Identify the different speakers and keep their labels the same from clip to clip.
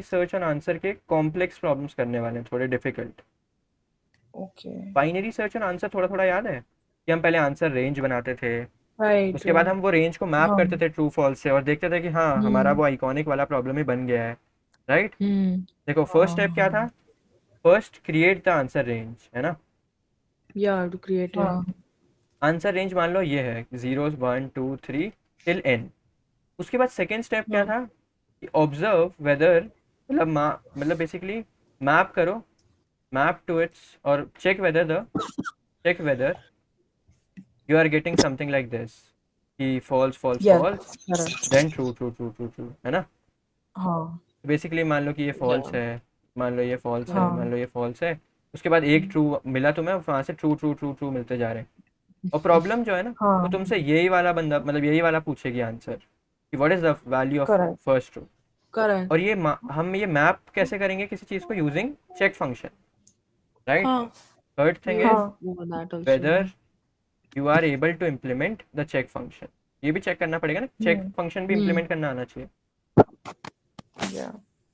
Speaker 1: Search और answer के complex problems करने वाले हैं, थोड़े डिफिकल्ट।
Speaker 2: ओके।
Speaker 1: बाइनरी सर्च और आंसर थोड़ा थोड़ा याद है कि हम पहले आंसर रेंज बनाते थे,
Speaker 2: राइट,
Speaker 1: उसके बाद हम वो रेंज को मैप
Speaker 2: हाँ।
Speaker 1: करते थे ट्रू फॉल्स से और देखते थे कि हाँ हमारा
Speaker 2: हम्म।
Speaker 1: वो आइकॉनिक वाला प्रॉब्लम ही बन गया है, राइट।
Speaker 2: हम्म।
Speaker 1: देखो फर्स्ट स्टेप क्या था,
Speaker 2: हाँ।
Speaker 1: First create the answer range, है ना।
Speaker 2: या टू क्रिएट, या।
Speaker 1: आंसर रेंज मान लो ये है 0 1 2 3 टिल n। उसके बाद सेकेंड स्टेप क्या
Speaker 2: हाँ।
Speaker 1: था कि ऑब्जर्व वेदर, मतलब बेसिकली मैप करो, मैप टू इट्स और check whether you are getting something like this कि false false
Speaker 2: yes,
Speaker 1: false
Speaker 2: correct.
Speaker 1: Then true true true true true, है ना।
Speaker 2: हाँ।
Speaker 1: बेसिकली मान लो कि ये
Speaker 2: या।
Speaker 1: फॉल्स है, मान लो ये फॉल्स है, मान
Speaker 2: हाँ।
Speaker 1: लो ये फॉल्स है, उसके बाद एक ट्रू मिला तुम्हें, वहाँ से ट्रू ट्रू ट्रू ट्रू मिलते जा रहे हैं। और प्रॉब्लम जो है ना, वो
Speaker 2: हाँ।
Speaker 1: तुमसे यही वाला बंदा, मतलब यही वाला पूछेगी आंसर कि what is the value of
Speaker 2: correct.
Speaker 1: First true.
Speaker 2: Correct.
Speaker 1: और हम ये मैप कैसे करेंगे किसी चीज़ को, यूजिंग चेक फंक्शन, राइट।
Speaker 2: हाँ।
Speaker 1: Third thing
Speaker 2: yeah,
Speaker 1: is
Speaker 2: that also,
Speaker 1: whether
Speaker 2: yeah.
Speaker 1: You are able to implement the check function. ये भी चेक करना पड़ेगा ना, चेक
Speaker 2: हम्म।
Speaker 1: फंक्शन भी
Speaker 2: हम्म।
Speaker 1: इम्प्लीमेंट करना आना चाहिए,
Speaker 2: या।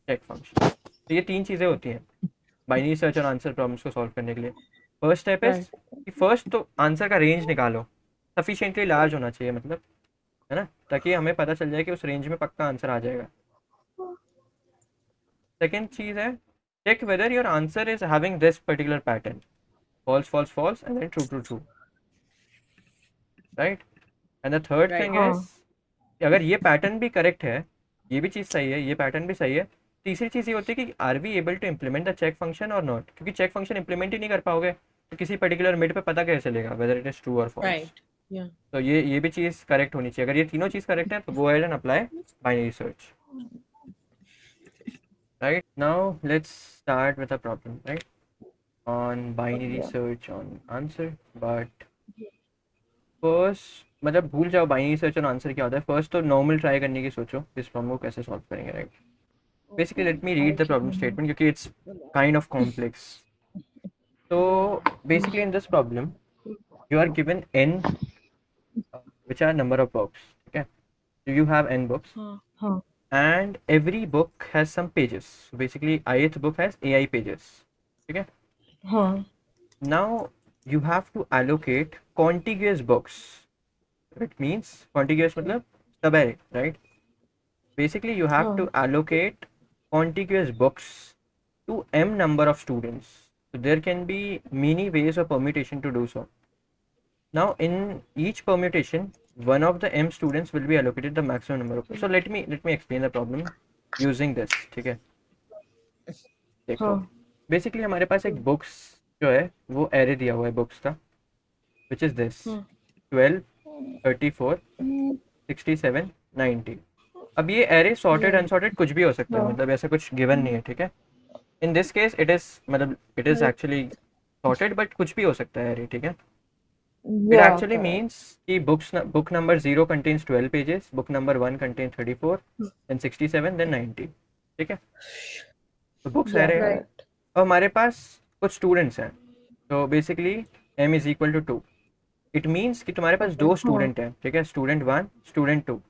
Speaker 1: Check function. तो ये तीन चीज़ें होती हैं बाइनरी सर्च और आंसर प्रॉब्लम्स को सॉल्व करने के लिए। First step is
Speaker 2: right.
Speaker 1: कि फर्स्ट तो आंसर का रेंज निकालो, सफिशिएंटली लार्ज होना चाहिए मतलब, है ना, ताकि हमें पता चल जाए कि उस रेंज में पक्का आंसर आ जाएगा। सेकेंड चीज़ है check whether your answer is having this particular pattern, false false false and then true true true, right. And the third thing
Speaker 2: right.
Speaker 1: Is
Speaker 2: हाँ।
Speaker 1: अगर ये पैटर्न भी करेक्ट है, ये भी चीज़ सही है, ये पैटर्न भी सही है, तीसरी चीज़ ये होती है कि are we able to implement the check function और नॉट, क्योंकि चेक फंक्शन इंप्लीमेंट ही नहीं कर पाओगे तो किसी पर्टिकुलर मिड पे पता कैसे चलेगा वेदर इट इज ट्रू और फॉल्स।
Speaker 2: राइट। या।
Speaker 1: तो ये भी चीज़ करेक्ट होनी चाहिए। अगर ये तीनों चीज़ करेक्ट है तो go ahead and apply binary search. Right now let's start with a problem, right, on binary
Speaker 2: या।
Speaker 1: Search on answer. But first मतलब भूल जाओ बाइनरी सर्च और आंसर क्या होता है, फर्स्ट तो नॉर्मल ट्राई करने की सोचो इस प्रॉब्लम को कैसे सॉल्व करेंगे, right. Basically, let me read the problem statement because it's kind of complex. So, basically, in this problem, you are given n, which are number of books. Okay, so you have n books,
Speaker 2: हाँ। हाँ।
Speaker 1: and every book has some pages. So basically, ith book has ai pages. Okay,
Speaker 2: हाँ।
Speaker 1: now you have to allocate contiguous books. It means contiguous मतलब सब है, right? Basically, you have to
Speaker 2: हाँ।
Speaker 1: allocate contiguous books to m number of students. So there can be many ways of permutation to do so. Now, in each permutation, one of the m students will be allocated the maximum number of. So let me explain the problem using this. ठीक है, देखो
Speaker 2: हाँ।
Speaker 1: Basically हमारे पास एक books जो है वो array दिया हुआ है बुक्स का, विच इज दिस
Speaker 2: हाँ।
Speaker 1: 12 34 67 90। अब ये एरे सॉर्टेड
Speaker 2: या।
Speaker 1: अनसॉर्टेड कुछ भी हो सकता है,
Speaker 2: हाँ।
Speaker 1: मतलब ऐसा कुछ गिवन नहीं है, ठीक है। In this case it is मतलब it is
Speaker 2: right.
Speaker 1: Actually sorted but कुछ भी हो सकता है एरे, ठीक है। It
Speaker 2: yeah,
Speaker 1: actually means
Speaker 2: correct.
Speaker 1: कि book number 0 contains 12 pages, book number 1 contains 34, then 67, then 90, ठीक है। तो बुक्स
Speaker 2: या,
Speaker 1: एरे है
Speaker 2: करेक्ट।
Speaker 1: और हमारे पास कुछ स्टूडेंट्स हैं, तो basically m is equal to 2। It means कि तुम्हारे पास
Speaker 2: ओके।
Speaker 1: दो
Speaker 2: हाँ।
Speaker 1: स्टूडेंट हैं, ठीक है, स्टूडेंट 1 स्टूडेंट 2।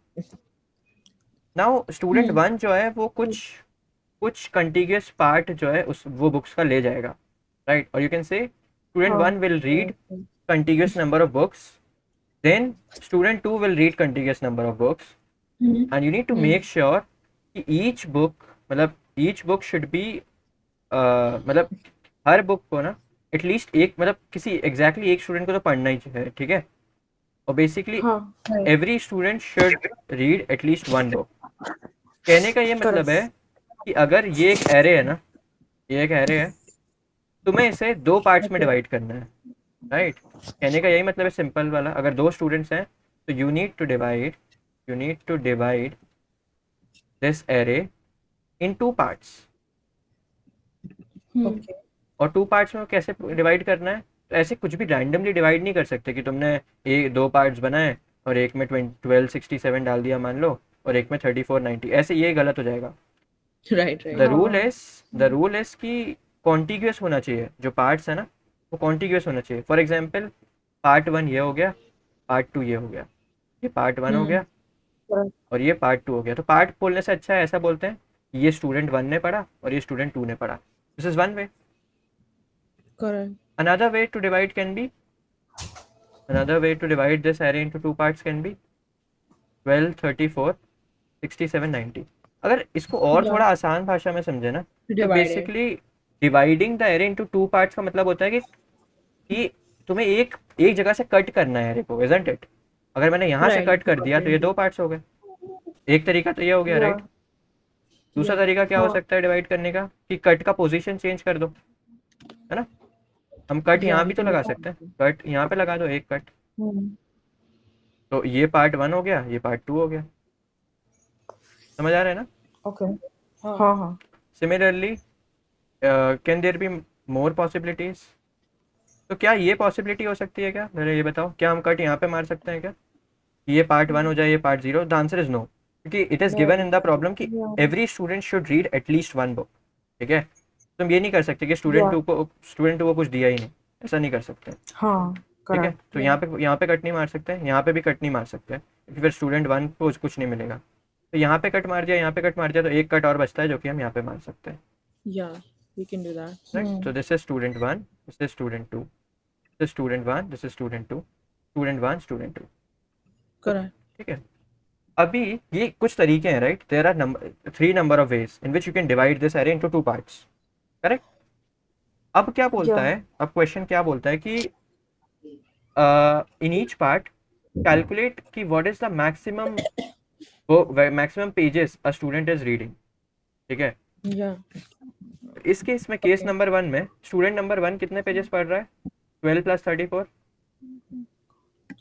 Speaker 1: नाउ स्टूडेंट
Speaker 2: हम्म।
Speaker 1: 1 जो है वो कुछ कुछ कंटिन्यूस पार्ट जो है उस वो बुक्स का ले जाएगा, राइट। और यू कैन से स्टूडेंट
Speaker 2: हाँ।
Speaker 1: 1 will read contiguous number of books, then student 2 will read contiguous number of books,
Speaker 2: hmm.
Speaker 1: and you need to
Speaker 2: hmm.
Speaker 1: make sure कि each book मतलब each book should be मतलब हर book को ना at least एक मतलब किसी exactly एक student को तो पढ़ना ही है, ठीक है। और बेसिकली
Speaker 2: हाँ।
Speaker 1: Every student should read at least one book. कहने का ये मतलब है
Speaker 2: करेक्ट।
Speaker 1: कि अगर ये एक एरे है ना, ये एक एरे है, तुम्हें इसे दो पार्ट्स में
Speaker 2: ओके।
Speaker 1: डिवाइड करना है, राइट। कहने का यही मतलब है सिंपल वाला, अगर दो स्टूडेंट्स हैं तो you need to divide this array in two parts.
Speaker 2: Okay.
Speaker 1: और टू पार्ट्स में कैसे डिवाइड करना है, तो ऐसे कुछ भी रैंडमली डिवाइड नहीं कर सकते कि तुमने एक दो पार्ट्स बनाए और एक में 1267 डाल दिया मान लो और एक में 3490, ऐसे ये गलत हो जाएगा।
Speaker 2: राइट।
Speaker 1: The
Speaker 2: right.
Speaker 1: रूल
Speaker 2: हाँ।
Speaker 1: इज द रूल इज कि कॉन्टिग्यूस होना चाहिए, जो पार्ट्स है ना वो कॉन्टिग्यूस होना चाहिए। फॉर एग्जाम्पल पार्ट वन ये हो गया, पार्ट टू ये हो गया, ये पार्ट वन हो
Speaker 2: हम्म।
Speaker 1: गया
Speaker 2: करेक्ट।
Speaker 1: और ये पार्ट टू हो गया। तो पार्ट बोलने से अच्छा है ऐसा बोलते हैं ये स्टूडेंट 1 ने पढ़ा और ये स्टूडेंट 2 ने पढ़ा. This is one way.
Speaker 2: Correct.
Speaker 1: Another way to divide can be, another way to divide this array into two parts can be 12, 34, 67, 90. अगर इसको और
Speaker 2: Yeah.
Speaker 1: थोड़ा आसान भाषा में समझे ना, तो
Speaker 2: Divide it.
Speaker 1: Basically dividing the array into two parts का मतलब होता है कि तुम्हें एक जगह से कट करना है एरे को, इजंट इट? अगर मैंने यहाँ से
Speaker 2: Right.
Speaker 1: कट कर दिया तो ये 2 पार्ट्स हो गए. एक तरीका तो ये हो गया,
Speaker 2: Yeah.
Speaker 1: राइट? दूसरा
Speaker 2: Yeah.
Speaker 1: तरीका क्या हो
Speaker 2: हाँ.
Speaker 1: सकता है डिवाइड करने का, कि कट का पोजीशन चेंज कर दो, है ना? हम कट
Speaker 2: Yeah,
Speaker 1: यहाँ
Speaker 2: we
Speaker 1: भी तो
Speaker 2: can do
Speaker 1: लगा
Speaker 2: that.
Speaker 1: सकते हैं, कट यहाँ पे लगा दो, एक कट.
Speaker 2: Hmm.
Speaker 1: तो ये पार्ट 1 हो गया, ये पार्ट 2 हो गया. समझ आ रहा है ना?
Speaker 2: Okay. हाँ.
Speaker 1: Similarly can there be more possibilities? तो क्या ये पॉसिबिलिटी हो सकती है क्या? मेरे ये बताओ, क्या हम कट यहाँ पे मार सकते हैं क्या, ये पार्ट 1 हो जाए, ये part 0? The answer is no, क्योंकि it is given in the problem कि
Speaker 2: Yeah.
Speaker 1: Every student should read at least one book. ठीक है, तुम ये नहीं कर सकते कि स्टूडेंट
Speaker 2: Yeah.
Speaker 1: 2 को कुछ दिया ही नहीं, ऐसा नहीं कर सकते.
Speaker 2: हाँ.
Speaker 1: ठीक है,
Speaker 2: Correct.
Speaker 1: तो यहाँ पे कट नहीं मार सकते, यहाँ पे भी कट नहीं मार सकते, क्योंकि फिर स्टूडेंट 1 को कुछ नहीं मिलेगा. तो यहाँ पे कट मार दिया, यहाँ पे कट मार दिया, तो एक कट और बचता है जो कि हम यहाँ पे मार सकते हैं.
Speaker 2: Yeah, we can do that.
Speaker 1: Right? तो this is student 1, this is student 2, this is student 1, this is student 2, student 1, student 2.
Speaker 2: Correct.
Speaker 1: ठीक है, अभी ये कुछ तरीके हैं, right? There are 3 number of ways in which you can divide this array into 2 parts. Correct? अब क्या बोलता
Speaker 2: Yeah.
Speaker 1: है, अब क्वेश्चन क्या बोलता है कि इन ईच पार्ट कैलकुलेट कि what is the maximum pages a student is reading. ठीक है,
Speaker 2: Yeah.
Speaker 1: इस केस में, केस नंबर 1 में स्टूडेंट नंबर 1 कितने पेजेस पढ़ रहा है? 12 प्लस 34.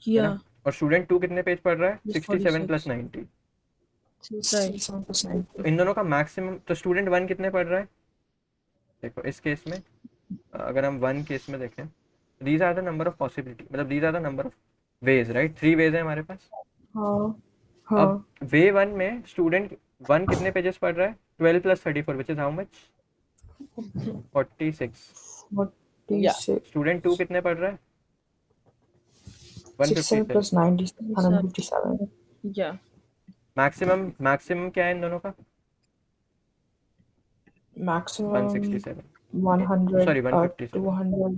Speaker 2: Yeah.
Speaker 1: और स्टूडेंट 2 कितने पेज पढ़ रहा है?
Speaker 2: Yes,
Speaker 1: 67 plus
Speaker 2: 46.
Speaker 1: 90.
Speaker 2: Right.
Speaker 1: तो इन दोनों का मैक्सिमम, तो स्टूडेंट 1 कितने पढ़ रहा है? देखो इस केस में, अगर हम 1 केस में देखें, these are the number of possibility, मतलब these are the number of ways, right? 3 ways है हमारे पास.
Speaker 2: हाँ.
Speaker 1: अब वे 1 में स्टूडेंट 1 कितने पेजेस पढ़ रहा है? 12 plus 34 which is how much? 46.
Speaker 2: 46.
Speaker 1: Student 2 कितने पढ़ रहा है?
Speaker 2: 67 plus
Speaker 1: 157.
Speaker 2: 90, 157. Yeah.
Speaker 1: मैक्सिमम क्या है इन दोनों का?
Speaker 2: Maximum
Speaker 1: 167.
Speaker 2: 100
Speaker 1: Sorry,
Speaker 2: or
Speaker 1: 157.
Speaker 2: 200.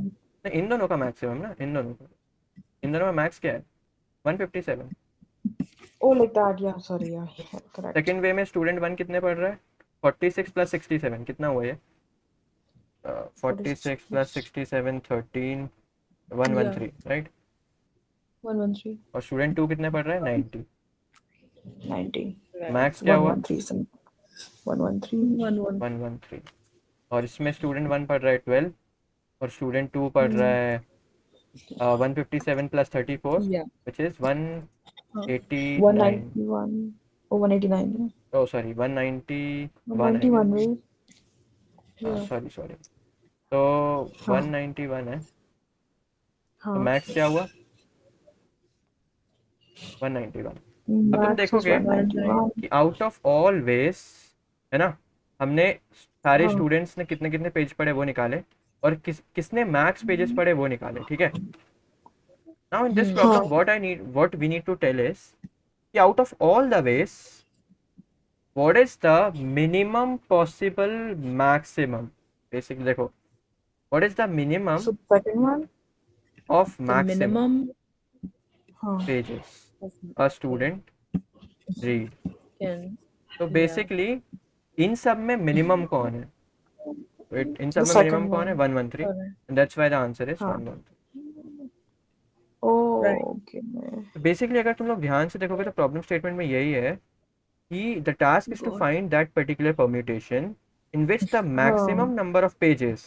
Speaker 1: नहीं, इन दोनों का मैक्सिमम ना, इन दोनों में मैक्स क्या है? 157.
Speaker 2: Oh, like that. Yeah, sorry. Yeah, correct.
Speaker 1: Second way में स्टूडेंट 1 कितने पढ़ रहा है? 46 प्लस 67 कितना हुआ ये? 46 प्लस 67 13, 113, राइट?
Speaker 2: 113.
Speaker 1: और स्टूडेंट 2 कितने पढ़ रहा है? 90.
Speaker 2: 90.
Speaker 1: मैक्स क्या हुआ?
Speaker 2: 113. 113.
Speaker 1: 113. और इसमें स्टूडेंट 1 पढ़ रहा है 12 और स्टूडेंट 2 पढ़ रहा है 157 plus 34
Speaker 2: Yeah.
Speaker 1: which is 189.
Speaker 2: 191. Oh, 189. Yeah.
Speaker 1: Oh sorry, 191.
Speaker 2: 191, right? Yeah.
Speaker 1: Sorry. तो 191 है. तो
Speaker 2: हाँ.
Speaker 1: मैक्स क्या हुआ? 191. अब तुम
Speaker 2: Max is
Speaker 1: देखोगे
Speaker 2: 191.
Speaker 1: कि आउट ऑफ ऑल वेज, है ना, हमने सारे
Speaker 2: हाँ.
Speaker 1: स्टूडेंट्स ने कितने कितने पेज पढ़े वो निकाले, और किसने मैक्स पेजेस पढ़े वो निकाले. ठीक है, now in this problem what we need to tell is कि out of all the ways what is the minimum possible maximum. Basically देखो, what is the minimum
Speaker 2: So second one,
Speaker 1: of
Speaker 2: the
Speaker 1: maximum
Speaker 2: minimum. हाँ.
Speaker 1: Pages a student read.
Speaker 2: Can.
Speaker 1: तो basically इन सब में minimum कौन है? इन सब
Speaker 2: The
Speaker 1: में
Speaker 2: second
Speaker 1: मिनिमम कौन है?
Speaker 2: one.
Speaker 1: 113.
Speaker 2: Correct.
Speaker 1: That's why the answer is
Speaker 2: हाँ.
Speaker 1: 113.
Speaker 2: Oh,
Speaker 1: Right.
Speaker 2: okay.
Speaker 1: बेसिकली अगर तुम लोग ध्यान से देखोगे तो प्रॉब्लम स्टेटमेंट में यही है कि the task is to
Speaker 2: God.
Speaker 1: Find that particular permutation in which the
Speaker 2: हाँ.
Speaker 1: Maximum number of pages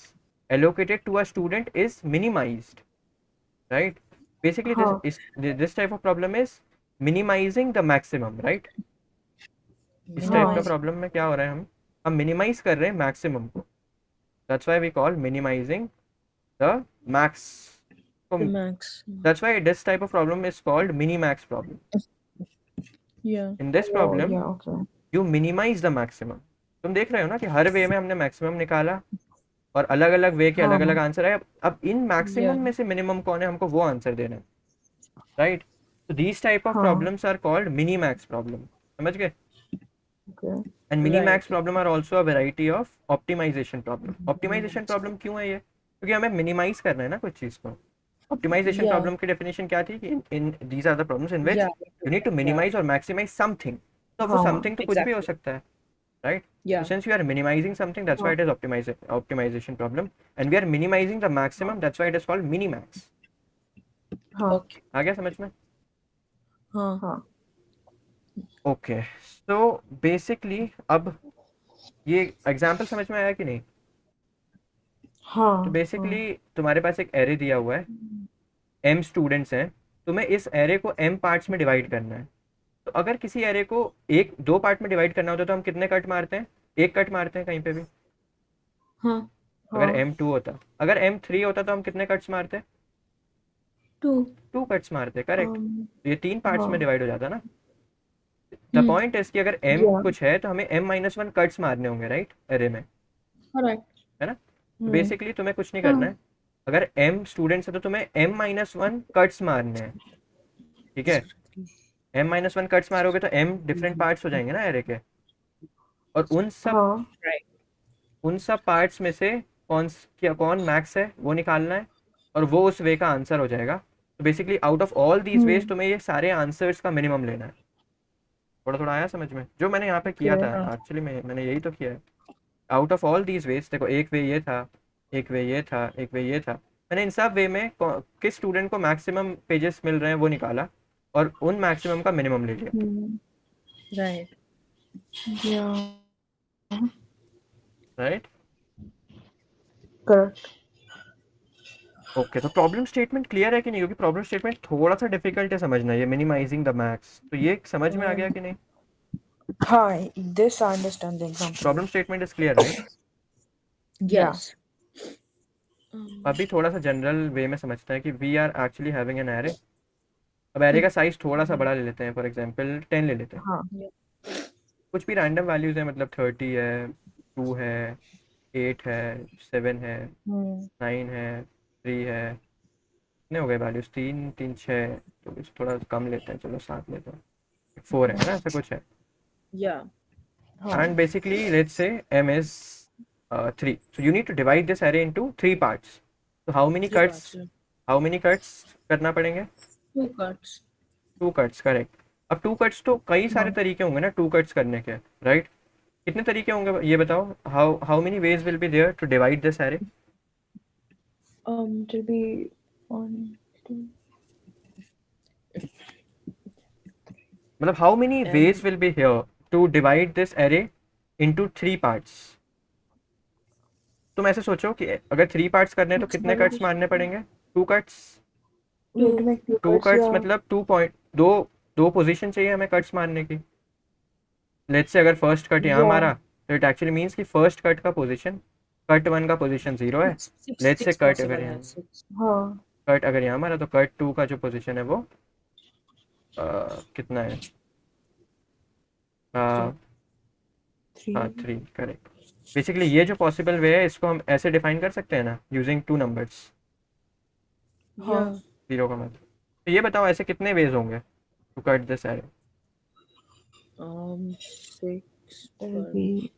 Speaker 1: allocated to a student is minimized, right? Basically
Speaker 2: हाँ.
Speaker 1: this type of problem is minimizing the maximum, right? इस type का
Speaker 2: हाँ.
Speaker 1: Problem में क्या हो रहा है, हम मिनिमाइज कर रहे हैं मैक्सिमम को. That's why we call minimizing the max.
Speaker 2: The max.
Speaker 1: That's why this type of problem is called minimax problem.
Speaker 2: Yeah.
Speaker 1: In this
Speaker 2: Oh,
Speaker 1: problem,
Speaker 2: yeah, okay.
Speaker 1: you minimize the maximum. तुम देख रहे हो ना कि हर वे में हमने maximum निकाला और अलग अलग वे के
Speaker 2: हाँ.
Speaker 1: अलग अलग आंसर आए. अब इन मैक्सिमम
Speaker 2: Yeah.
Speaker 1: में से मिनिमम कौन है, हमको वो आंसर देना है, राइट? तो these type of
Speaker 2: हाँ.
Speaker 1: problems are called minimax problem. समझ गए?
Speaker 2: Okay.
Speaker 1: And mini
Speaker 3: Right.
Speaker 1: Max problem are also a variety of optimization problem. Optimization problem क्यों है ये? क्योंकि हमें मिनिमाइज करना है ना कुछ चीज़ को. Optimization
Speaker 3: Yeah.
Speaker 1: प्रॉब्लम की डेफिनेशन क्या थी कि इन these are the problems in which
Speaker 3: Yeah.
Speaker 1: You need to
Speaker 3: Yeah.
Speaker 1: Minimize और मैक्सिमाइज समथिंग. तो वो
Speaker 2: हाँ
Speaker 1: समथिंग तो कुछ भी हो
Speaker 3: Exactly.
Speaker 1: सकता है, right?
Speaker 3: Yeah.
Speaker 1: So since you are minimizing something, that's why
Speaker 2: हाँ
Speaker 1: it is optimization problem, and we are minimizing the maximum, that's why it is called minimax.
Speaker 2: हाँ
Speaker 3: Okay.
Speaker 1: आ गया समझ में?
Speaker 3: हाँ.
Speaker 2: हाँ
Speaker 1: Okay, so basically अब ये एग्जाम्पल समझ में आया कि नहीं? तो
Speaker 2: हाँ
Speaker 1: बेसिकली तुम्हारे पास एक एरे दिया हुआ है, m स्टूडेंट्स हैं, तुम्हें इस एरे को m पार्ट्स में डिवाइड करना है. तो अगर किसी एरे को एक दो पार्ट में डिवाइड करना होता है तो हम कितने कट मारते हैं? एक कट मारते हैं कहीं पे भी.
Speaker 3: हाँ.
Speaker 1: अगर
Speaker 2: हाँ
Speaker 1: m2 होता, अगर m3 होता तो हम कितने कट्स मारते?
Speaker 3: 2.
Speaker 1: 2 कट्स मारते, करेक्ट. तो ये 3 पार्ट्स में
Speaker 2: हाँ
Speaker 1: डिवाइड हो जाता ना. द पॉइंट इज कि अगर m
Speaker 2: या
Speaker 1: कुछ है तो हमें m-1 कट्स मारने होंगे, राइट, एरे में,
Speaker 3: Correct.
Speaker 1: है ना. तो
Speaker 2: हम्म
Speaker 1: बेसिकली तुम्हें कुछ नहीं करना
Speaker 2: हाँ
Speaker 1: है. अगर m स्टूडेंट्स है तो तुम्हें m-1 कट्स मारने हैं, ठीक है. m-1 कट्स मारोगे तो m डिफरेंट पार्ट्स हो जाएंगे ना एरे के, और
Speaker 2: हाँ
Speaker 3: Right.
Speaker 1: उन सब पार्ट्स में से कौन मैक्स है वो निकालना है, और वो उस वे का आंसर हो जाएगा. तो basically out of all these veg तुम्हें ये सारे आंसर्स का मिनिमम लेना है. थोड़ा थोड़ा आया समझ में? जो मैंने यहाँ पे किया
Speaker 2: ओके
Speaker 1: था एक्चुअली मैंने यही तो किया है. Out of all these veg, देखो एक वे ये था, एक वे ये था, एक वे ये था, मैंने इन सब वे में किस स्टूडेंट को मैक्सिमम पेजेस मिल रहे हैं वो निकाला, और उन मैक्सिमम का मिनिमम ले लिया,
Speaker 3: Right.
Speaker 2: या
Speaker 1: राइट.
Speaker 2: करेक्ट
Speaker 1: ओके, तो प्रॉब्लम स्टेटमेंट क्लियर है कि नहीं? क्योंकि प्रॉब्लम स्टेटमेंट थोड़ा सा डिफिकल्ट है समझना, ये मिनिमाइजिंग द मैक्स. तो ये समझ में आ गया कि नहीं?
Speaker 2: हाँ this I understand the example
Speaker 1: problem statement is clear, right.
Speaker 2: या
Speaker 3: Yes.
Speaker 1: अभी थोड़ा सा जनरल वे में समझते हैं कि we are actually having an array. अब एरे का साइज थोड़ा सा बड़ा ले लेते हैं, फॉर एग्जांपल 10 ले लेते हैं.
Speaker 2: हाँ
Speaker 1: कुछ भी रैंडम वैल्यूज है, मतलब 30 है, 2 है, 8 है, 7 है, 9 है, 3 है. कितने हो गए वैल्यूज? 3 3 6, तो कुछ थोड़ा कम लेते हैं, चलो 7 लेते हैं. 4 है ना, ऐसा कुछ है.
Speaker 3: Yeah.
Speaker 2: हाँ
Speaker 1: And basically let's say m is 3, so you need to divide this array into 3 parts. So how many
Speaker 3: 3
Speaker 1: cuts,
Speaker 3: parts. Yeah.
Speaker 1: how many cuts करना पड़ेंगे?
Speaker 3: 2 cuts.
Speaker 1: 2 cuts, correct. अब 2 cuts तो कई सारे
Speaker 2: हाँ
Speaker 1: तरीके होंगे ना 2 cuts करने के, राइट. कितने तरीके होंगे ये बताओ? how many ways will be there to divide this array?
Speaker 2: it will be 1 2
Speaker 1: मतलब how many
Speaker 3: And
Speaker 1: ways will be here to divide this array into 3 parts? तुम ऐसे सोचो कि अगर 3 parts करने हैं तो कितने cuts मारने पड़ेंगे? 2 cuts.
Speaker 2: you have to make 2
Speaker 1: 2
Speaker 2: cuts
Speaker 1: cuts
Speaker 2: या
Speaker 1: मतलब 2 पॉइंट, दो पोजीशन चाहिए हमें कट्स मारने की. लेट्स से अगर फर्स्ट कट यहाँ
Speaker 2: या
Speaker 1: मारा तो इट एक्चुअली मीन्स कि फर्स्ट कट का पोजीशन, कट 1 का पोजीशन 0 है. लेट्स से
Speaker 3: 6
Speaker 1: कट
Speaker 3: possible
Speaker 1: अगर
Speaker 3: है.
Speaker 1: यहाँ,
Speaker 3: 6.
Speaker 2: हाँ
Speaker 1: कट अगर यहाँ मारा तो कट 2 का जो पोजीशन है वो कितना है?
Speaker 3: 3.
Speaker 2: 3
Speaker 1: 3, करेक्ट. बेसिकली ये जो पॉसिबल वे है इसको हम ऐसे डिफाइन कर सकते हैं ना, यूजिंग 2 नंबर्स.
Speaker 2: हाँ
Speaker 3: Yeah.
Speaker 1: 0 का मतलब. तो ये बताओ ऐसे कितने वेज होंगे to cut this array?
Speaker 3: 6
Speaker 2: that will
Speaker 3: पर
Speaker 2: be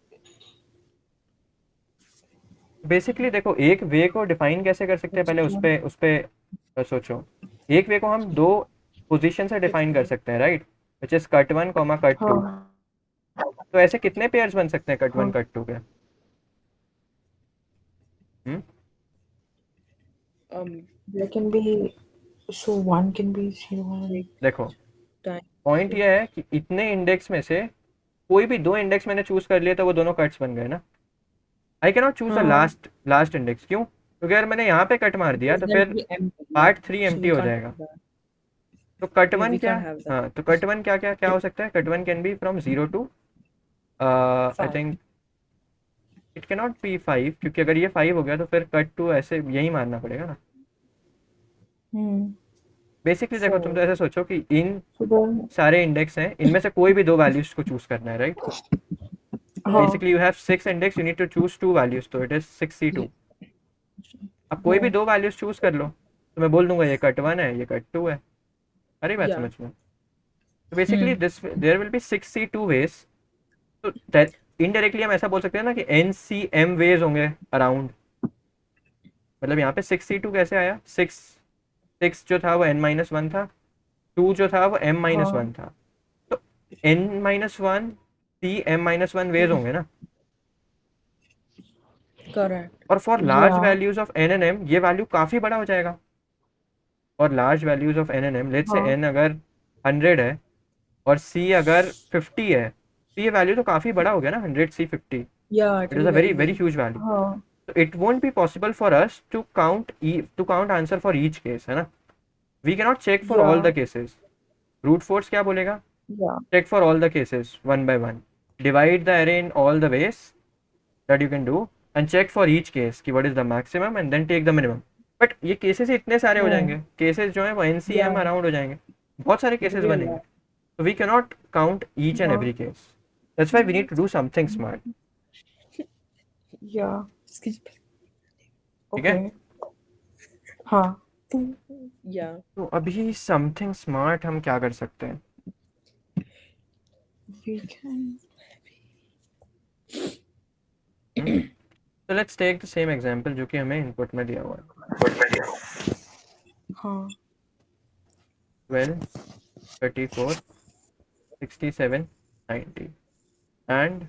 Speaker 1: बेसिकली देखो, एक वे को डिफाइन कैसे कर सकते हैं, पहले उस पे सोचो. एक वे को हम दो पोजीशन से डिफाइन कर सकते हैं, right, which is cut 1 comma cut 2.
Speaker 2: हाँ
Speaker 1: तो ऐसे कितने पेयर्स बन सकते हैं कट 1
Speaker 2: हाँ
Speaker 1: कट 2 के?
Speaker 2: there can be so 1 can be 0 1
Speaker 1: देखो
Speaker 3: टाइम.
Speaker 1: पॉइंट ये है कि इतने इंडेक्स में से कोई भी 2 इंडेक्स मैंने चूज कर लिया तो वो दोनों कट्स बन गए ना. I can not choose the
Speaker 2: हाँ
Speaker 1: लास्ट इंडेक्स. क्यों? क्योंकि अगर मैंने यहाँ पे कट मार दिया तो फिर पार्ट 3 एम्प्टी हो जाएगा. तो कट
Speaker 3: Yeah,
Speaker 1: 1
Speaker 3: we
Speaker 1: क्या,
Speaker 3: can't have that.
Speaker 1: हाँ, तो कट 1 क्या हो सकता है? Cut 1 can be from 0 to I
Speaker 3: 5.
Speaker 1: Think it can not be 5, क्योंकि अगर ये 5 हो गया तो फिर कट 2 ऐसे यही मारना पड़ेगा ना. बेसिकली देखो तुम तो ऐसे सोचो कि इन
Speaker 2: so then
Speaker 1: सारे इंडेक्स हैं, इनमें से कोई भी 2 वैल्यूज को चूज करना है, राइट.
Speaker 2: हाँ
Speaker 1: basically you have 6 index, you need to choose 2 values, तो इट इज 6c2. अब कोई भी 2 वैल्यूज चूज कर लो तो मैं बोल दूंगा ये कट 1 है, ये कट 2 है. अरे बात
Speaker 3: Yeah.
Speaker 1: समझ में? तो basically this there will be 6c2 ways तो इनडायरेक्टली हम ऐसा बोल सकते हैं ना कि NCM वेज होंगे अराउंड। मतलब यहाँ पे 6C2 कैसे आया, 6 जो था वो n-1 था, 2 जो था वो m-1
Speaker 2: हाँ
Speaker 1: था, तो n-1 CM-1 वेज होंगे ना।
Speaker 3: Correct.
Speaker 1: और फॉर लार्ज
Speaker 2: या
Speaker 1: values of n and m ये वैल्यू काफ़ी बड़ा हो जाएगा। और large values of n and m, let's say
Speaker 2: हाँ
Speaker 1: n अगर 100 है और c अगर 50 है, तो ये वैल्यू तो काफ़ी बड़ा हो गया ना, 100 C 50,
Speaker 3: Yeah, it
Speaker 1: it
Speaker 3: will
Speaker 1: is
Speaker 3: be
Speaker 1: a very
Speaker 3: very
Speaker 1: very
Speaker 3: big.
Speaker 1: Huge value.
Speaker 2: हाँ
Speaker 1: So it won't be possible for us to count answer for each case, है ना। We cannot check for all the
Speaker 2: या
Speaker 1: cases. Brute force क्या बोलेगा,
Speaker 2: या
Speaker 1: check for all the cases one by one, divide the array in all the ways that you can do and check for each case कि what is the maximum and then take the minimum. But ये cases ही इतने सारे हो
Speaker 2: हम्म
Speaker 1: जाएंगे, cases जो है वो
Speaker 2: या
Speaker 1: NCM अराउंड हो जाएंगे, बहुत सारे
Speaker 3: It will
Speaker 1: cases
Speaker 3: be a
Speaker 1: बनेंगे।
Speaker 3: lot.
Speaker 1: So we cannot count each and
Speaker 2: हाँ
Speaker 1: every case. That's why we need to do something smart.
Speaker 2: या
Speaker 3: Excuse me.
Speaker 1: ठीक
Speaker 2: ओके
Speaker 1: है,
Speaker 2: हाँ
Speaker 3: Yeah.
Speaker 1: तो अभी समथिंग स्मार्ट हम क्या कर सकते हैं।
Speaker 2: we can
Speaker 1: So let's take the same example जो कि हमें इनपुट में दिया हुआ है,
Speaker 2: हाँ
Speaker 1: 12, 34, 67, 90 and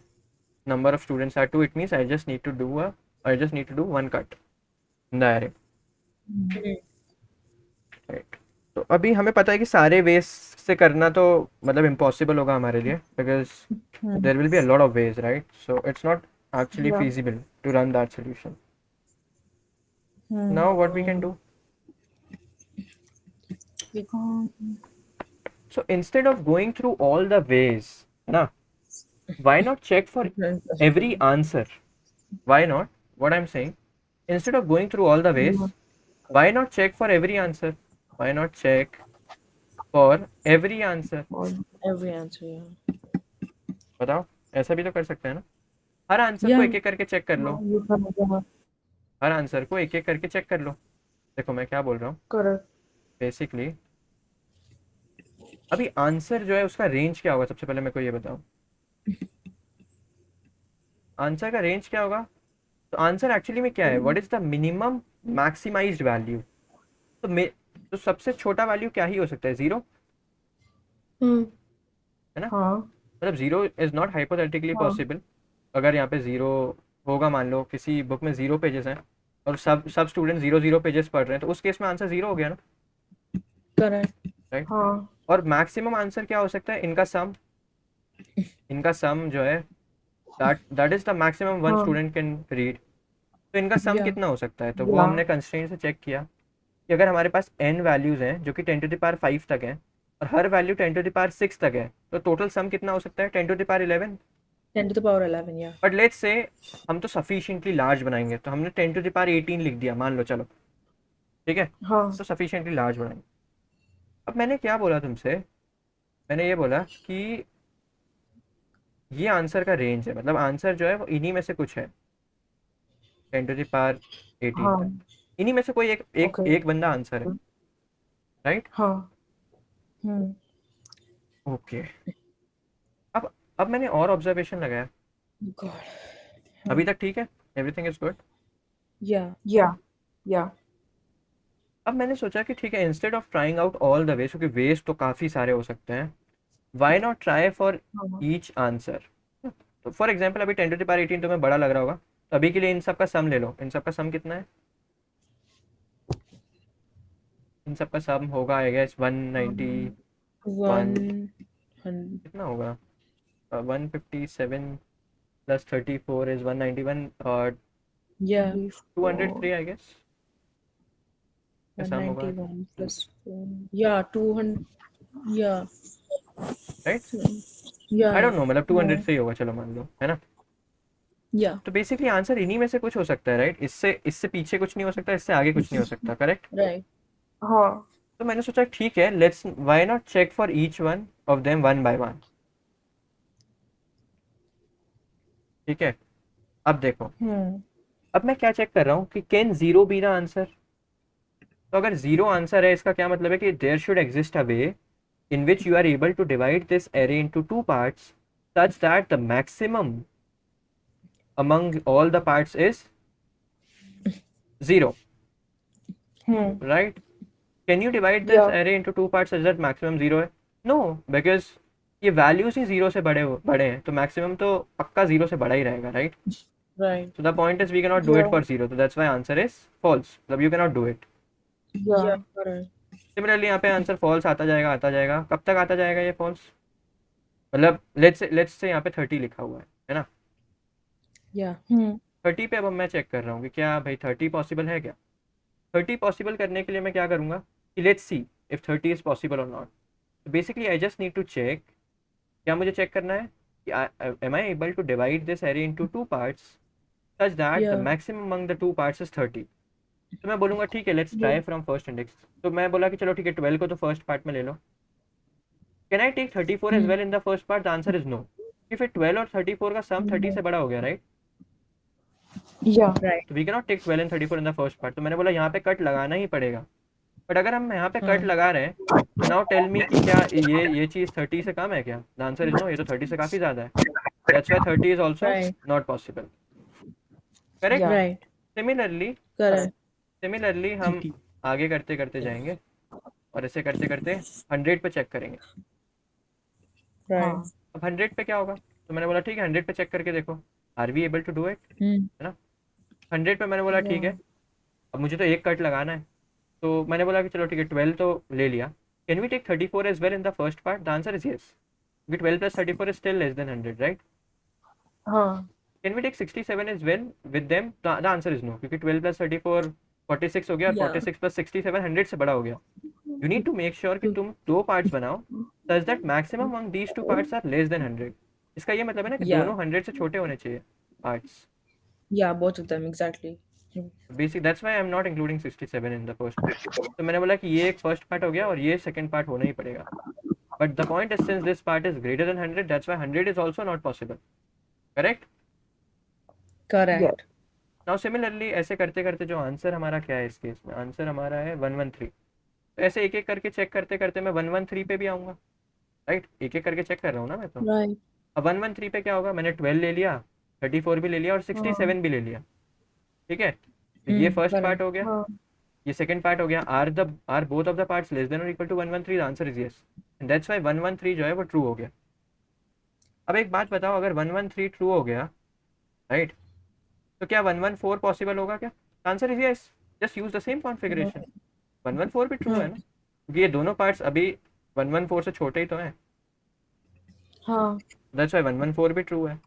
Speaker 1: number of students are 2. It means I just need to do one cut in the array, right? तो अभी हमें पता है कि सारे वेज से करना तो मतलब इम्पॉसिबल होगा हमारे लिए, because there will be a lot of ways, right? So it's not actually
Speaker 2: या
Speaker 1: feasible to run that solution. Now what we can do, so instead of going through all the ways na, why not check for every answer? Why not, what I'm saying, instead of going through all the ways, why not check for every answer? Why not check for every answer?
Speaker 3: Every answer, yeah.
Speaker 1: बताओ, ऐसा भी तो कर सकते हैं ना, हर answer को
Speaker 3: Yeah.
Speaker 1: एक एक करके चेक कर लो,
Speaker 2: ये करना
Speaker 1: हर आंसर को एक एक करके चेक कर लो। देखो मैं क्या बोल रहा हूँ,
Speaker 2: करेक्ट
Speaker 1: बेसिकली अभी आंसर जो है उसका रेंज क्या होगा, सबसे पहले मेरे को ये बताओ, आंसर का रेंज क्या होगा। तो आंसर एक्चुअली में क्या है, what is the minimum maximised value. तो सबसे छोटा वैल्यू क्या ही हो सकता है, 0, है ना।
Speaker 2: हाँ
Speaker 1: मतलब 0 इज नॉट हाइपोथेटिकली
Speaker 2: हाँ
Speaker 1: पॉसिबल। अगर यहाँ पे 0 होगा, मान लो किसी बुक में 0 पेजेस हैं और सब स्टूडेंट 0 पेजेस पढ़ रहे हैं, तो उस केस में आंसर 0 हो गया ना,
Speaker 3: Correct.
Speaker 1: राइट।
Speaker 2: हाँ
Speaker 1: और मैक्सिमम आंसर क्या हो सकता है, इनका सम जो है, that is the maximum one
Speaker 2: हाँ
Speaker 1: स्टूडेंट कैन रीड। तो इनका सम
Speaker 3: Yeah.
Speaker 1: कितना हो सकता है, तो वो
Speaker 2: या
Speaker 1: हमने कंस्ट्रेंट से चेक किया कि अगर हमारे पास n वैल्यूज हैं जो कि 10⁵ तक हैं और हर वैल्यू 10⁶ तक है, तो टोटल सम कितना हो सकता है, 10⁻11।
Speaker 3: 10 to the power 11, yeah.
Speaker 1: But let's say हम तो सफिशिएंटली लार्ज बनाएंगे, तो हमने 10⁻18 लिख दिया, मान लो, चलो ठीक है,
Speaker 2: हाँ
Speaker 1: तो सफिशिएंटली लार्ज बनाएंगे। अब मैंने क्या बोला तुमसे, मैंने ये बोला कि ये आंसर का रेंज है, मतलब आंसर जो है वो इन्हीं में से कुछ है, 10⁻18,
Speaker 2: हाँ
Speaker 1: इन्हीं में से कोई एक एक
Speaker 2: ओके
Speaker 1: एक बंदा आंसर है, राइट।
Speaker 2: हाँ
Speaker 1: ओके, अब मैंने और ऑब्जर्वेशन लगाया,
Speaker 3: God.
Speaker 1: अभी तक ठीक है, एवरीथिंग इज गुड।
Speaker 3: Yeah.
Speaker 2: या
Speaker 1: अब मैंने सोचा कि ठीक है, instead of trying out all the veg, क्योंकि वेज तो काफ़ी सारे हो सकते हैं, वाई नॉट ट्राई फॉर
Speaker 2: हाँ
Speaker 1: ईच आंसर। तो फॉर एग्जाम्पल अभी 10⁻18 तुम्हें बड़ा लग रहा होगा, तो अभी के लिए इन सब का सम ले लो, इन सब का सम कितना है, इन सब का सम होगा आई गेस 191,
Speaker 3: 100.
Speaker 1: कितना होगा, 157 प्लस 34 इज 191 और
Speaker 3: Yeah.
Speaker 1: 203 आई गेस, सम होगा,
Speaker 3: 191 plus 4. Yeah, 200. Yeah.
Speaker 1: Right.
Speaker 3: Yeah.
Speaker 1: I don't know, मतलब 203 होगा, चलो मान लो, है ना।
Speaker 3: Yeah.
Speaker 1: तो बेसिकली आंसर इन्हीं में से कुछ हो सकता है, राइट। इससे पीछे कुछ नहीं हो सकता, इससे आगे कुछ नहीं हो सकता, करेक्ट।
Speaker 3: Right.
Speaker 2: हाँ
Speaker 1: तो मैंने सोचा ठीक है, let's why not check for each one of them one by one. ठीक है, अब देखो, अब मैं क्या चेक कर रहा हूँ कि कैन 0 बी द आंसर। तो अगर 0 आंसर है, इसका क्या मतलब है कि there should exist a way in which you are able to divide this array into two parts such that the maximum among all the parts is 0, right? Can you divide this
Speaker 2: Yeah.
Speaker 1: array into two parts such that maximum 0 है? No, because ये values ही 0 से बड़े हैं, तो maximum तो पक्का 0 से बड़ा ही रहेगा, right?
Speaker 3: Right.
Speaker 1: So the point is we cannot do it
Speaker 2: Yeah.
Speaker 1: for 0, so that's why answer is false. मतलब you cannot do it.
Speaker 2: Yeah.
Speaker 3: Yeah, correct.
Speaker 1: Similarly यहाँ पे आंसर false आता जाएगा. कब तक आता जाएगा ये false? मतलब let's say यहाँ पे 30 लिखा हुआ है ना?
Speaker 3: Yeah.
Speaker 1: 30 पे अब मैं चेक कर रहा हूँ कि क्या भाई 30 पॉसिबल है क्या? 30 पॉसिबल करने के लिए मैं क्या करूँगा कि let's see if 30 is possible और नॉट. तो basically I just need to check, क्या मुझे चेक करना है कि am I able to divide this array into two parts such that the
Speaker 3: Yeah.
Speaker 1: Maximum among the two parts is 30. तो मैं बोलूँगा ठीक है let's try from first index. तो मैं बोला कि चलो ठीक है 12 को तो फर्स्ट पार्ट में ले लो. Can I take 34 as well in the first part? The answer is no. कि फिर 12 और 34 का सम 30 से बड़ा हो गया, राइट?
Speaker 2: Yeah.
Speaker 3: Right.
Speaker 1: तो we can not take 12 and 34 in the first part. तो मैंने बोला यहाँ पे कट लगाना ही पड़ेगा. बट अगर हम यहाँ पे कट लगा रहे हैं तो नाउ टेल मी कि क्या ये चीज़ 30 से कम है क्या? The answer is no. ये तो 30 से काफ़ी ज़्यादा है. That's why 30 is also
Speaker 3: Right.
Speaker 1: Not possible. Correct.
Speaker 2: Yeah.
Speaker 3: Right. Correct.
Speaker 1: Similarly हम आगे करते करते जाएंगे और ऐसे करते करते 100 पे चेक करेंगे.
Speaker 3: Right.
Speaker 2: हाँ.
Speaker 1: अब 100 पे क्या होगा? तो मैंने बोला ठीक है 100 पे चेक करके देखो, are we able to do it,
Speaker 3: Hmm.
Speaker 1: है ना? 100 पे मैंने बोला ठीक है, अब मुझे तो एक कट लगाना है. तो मैंने बोला कि चलो ठीक है 12 तो ले लिया. Can we take 34 as well in the first part? The answer is yes. 12 plus 34 is still less than 100, right?
Speaker 2: हाँ.
Speaker 1: Can we take 67 as well with them? The answer is no, क्योंकि 12 plus 34 46 हो गया और
Speaker 3: Yeah.
Speaker 1: 46 plus 67 100 से बड़ा हो गया. You need to make sure कि तुम दो parts बनाओ such that maximum among these two parts are less than 100. इसका ये मतलब है ना कि
Speaker 3: Yeah.
Speaker 1: दोनों 100 से छोटे होने चाहिए parts.
Speaker 3: Yeah, both of them exactly.
Speaker 1: Basic that's why I'm not including 67 in the first part. तो मैंने बोला कि ये एक first part हो गया और ये second part होना ही पड़ेगा. But the point is since this part is greater than 100, that's why 100 is also not possible. Correct?
Speaker 3: Correct.
Speaker 2: Yeah.
Speaker 1: Now similarly ऐसे करते करते जो आंसर हमारा क्या है इस केस में, आंसर हमारा है 113. तो ऐसे एक एक करके चेक करते करते मैं 113 पे भी आऊँगा, राइट? एक एक करके चेक कर रहा हूँ ना मैं तो.
Speaker 3: Right.
Speaker 1: अब 113 पे क्या होगा? मैंने 12 ले लिया, 34 भी ले लिया और 67 भी ले लिया. ठीक है, तो ये फर्स्ट
Speaker 3: correct.
Speaker 1: पार्ट हो गया,
Speaker 2: हाँ.
Speaker 1: ये सेकंड पार्ट हो गया. Are both of the parts less than और equal to 113? The answer is yes, and that's why 113 जो है वो ट्रू हो गया. अब एक बात बताओ, अगर 113 ट्रू हो गया, राइट, तो क्या 114 पॉसिबल होगा क्या? Answer is yes. Just use the same configuration. 114 भी ट्रू है ना, क्योंकि ये दोनों पार्ट्स अभी 114 से छोटे ही तो हैं.
Speaker 2: हाँ.
Speaker 1: दैट्स व्हाई 114 भी ट्रू है.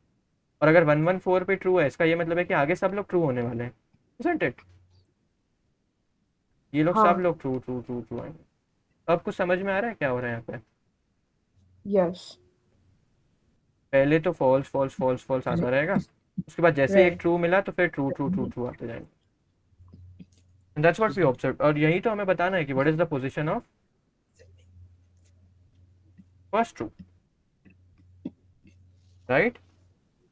Speaker 1: और अगर 114 भी ट्रू है, इसका ये मतलब है कि आगे सब लोग ट्रू होने वाले हैं, isn't it? ये लोग
Speaker 2: हाँ.
Speaker 1: सब लोग ट्रू ट्रू ट्रू ट्रू आएंगे. अब कुछ समझ में आ रहा है क्या हो रहा है यहाँ पे?
Speaker 2: Yes.
Speaker 1: पहले तो फॉल्स फॉल्स फॉल्स फॉल्स आता रहेगा, उसके बाद जैसे एक
Speaker 3: Right.
Speaker 1: ट्रू मिला तो फिर ट्रू ट्रू ट्रू ट्रू आते जाएंगे. That's what we observe. और यही तो हमें बताना है कि what is the position of first true, right?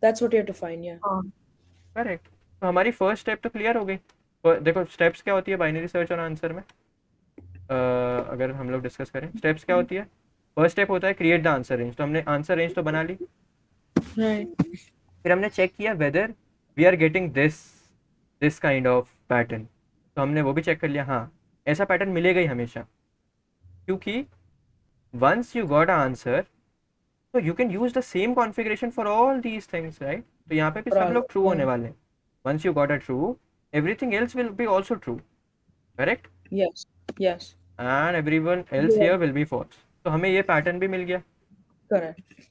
Speaker 3: That's what you have to find. Yeah.
Speaker 2: हाँ.
Speaker 1: करेक्ट. तो हमारी फर्स्ट स्टेप तो क्लियर हो गई. देखो स्टेप्स क्या होती है बाइनरी सर्च और आंसर में, अगर हम लोग डिस्कस करें स्टेप्स क्या होती है. फर्स्ट स्टेप होता है क्रिएट द आंसर रेंज. तो हमने आंसर रेंज तो बना ली,
Speaker 3: Right.
Speaker 1: फिर हमने चेक किया whether we are getting this kind of pattern. तो हमने वो भी चेक कर लिया, हाँ ऐसा पैटर्न मिलेगा ही हमेशा, क्योंकि once you got a answer तो you can use the same configuration for all these things, right? तो यहाँ पे भी
Speaker 3: For
Speaker 1: सब
Speaker 3: all,
Speaker 1: लोग ट्रू
Speaker 3: yeah.
Speaker 1: होने वाले हैं. Once you got a true, everything else will be also true, correct?
Speaker 3: Yes. Yes.
Speaker 1: And everyone else here will be false. तो हमें ये पैटर्न भी मिल गया.
Speaker 3: Correct.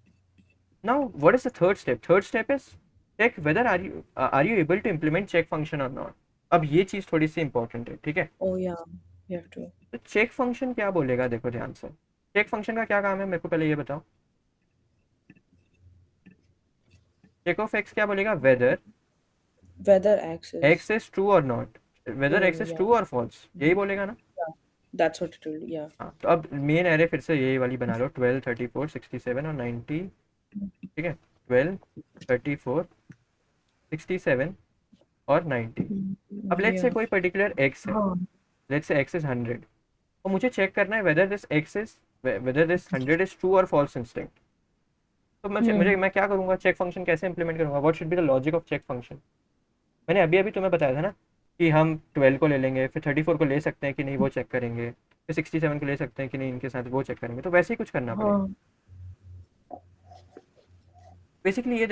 Speaker 1: Now, what is the third step? Third step is check whether are you able to implement check function or not. अब ये चीज़ थोड़ी सी important है, ठीक है?
Speaker 3: Oh yeah. You have to.
Speaker 1: तो चेक फंक्शन क्या बोलेगा, देखो ध्यान से. चेक फंक्शन का क्या काम है मेरे को पहले ये बताओ. चेक ऑफ एक्स क्या बोलेगा? Whether
Speaker 3: Whether X is.
Speaker 1: X is true और not, whether x is
Speaker 3: Yeah.
Speaker 1: True और फॉल्स, यही बोलेगा ना?
Speaker 3: That's what it will. Yeah.
Speaker 1: हाँ, तो अब मेन एरे फिर से यही वाली बना लो, 12 34 67 और 90. ठीक है, 12 34 67 और 90. अब लेट्स से
Speaker 3: Yeah.
Speaker 1: कोई पर्टिकुलर एक्स है,
Speaker 2: हाँ.
Speaker 1: लेट्स से एक्स इज 100, और मुझे चेक करना है वेदर दिस 100 इज ट्रू और फॉल्स इंस्टिंक्ट. तो मैं क्या करूँगा, चेक फंक्शन कैसे इंप्लीमेंट करूँगा, what should be the logic of check function. मैंने अभी अभी तुम्हें बताया था ना कि हम 12 को ले लेंगे, फिर 34 को ले सकते हैं कि नहीं वो चेक करेंगे, फिर 67 को ले सकते हैं कि नहीं इनके साथ वो चेक करेंगे, तो वैसे ही कुछ करना पड़ेगा।
Speaker 2: हाँ
Speaker 1: बेसिकली ये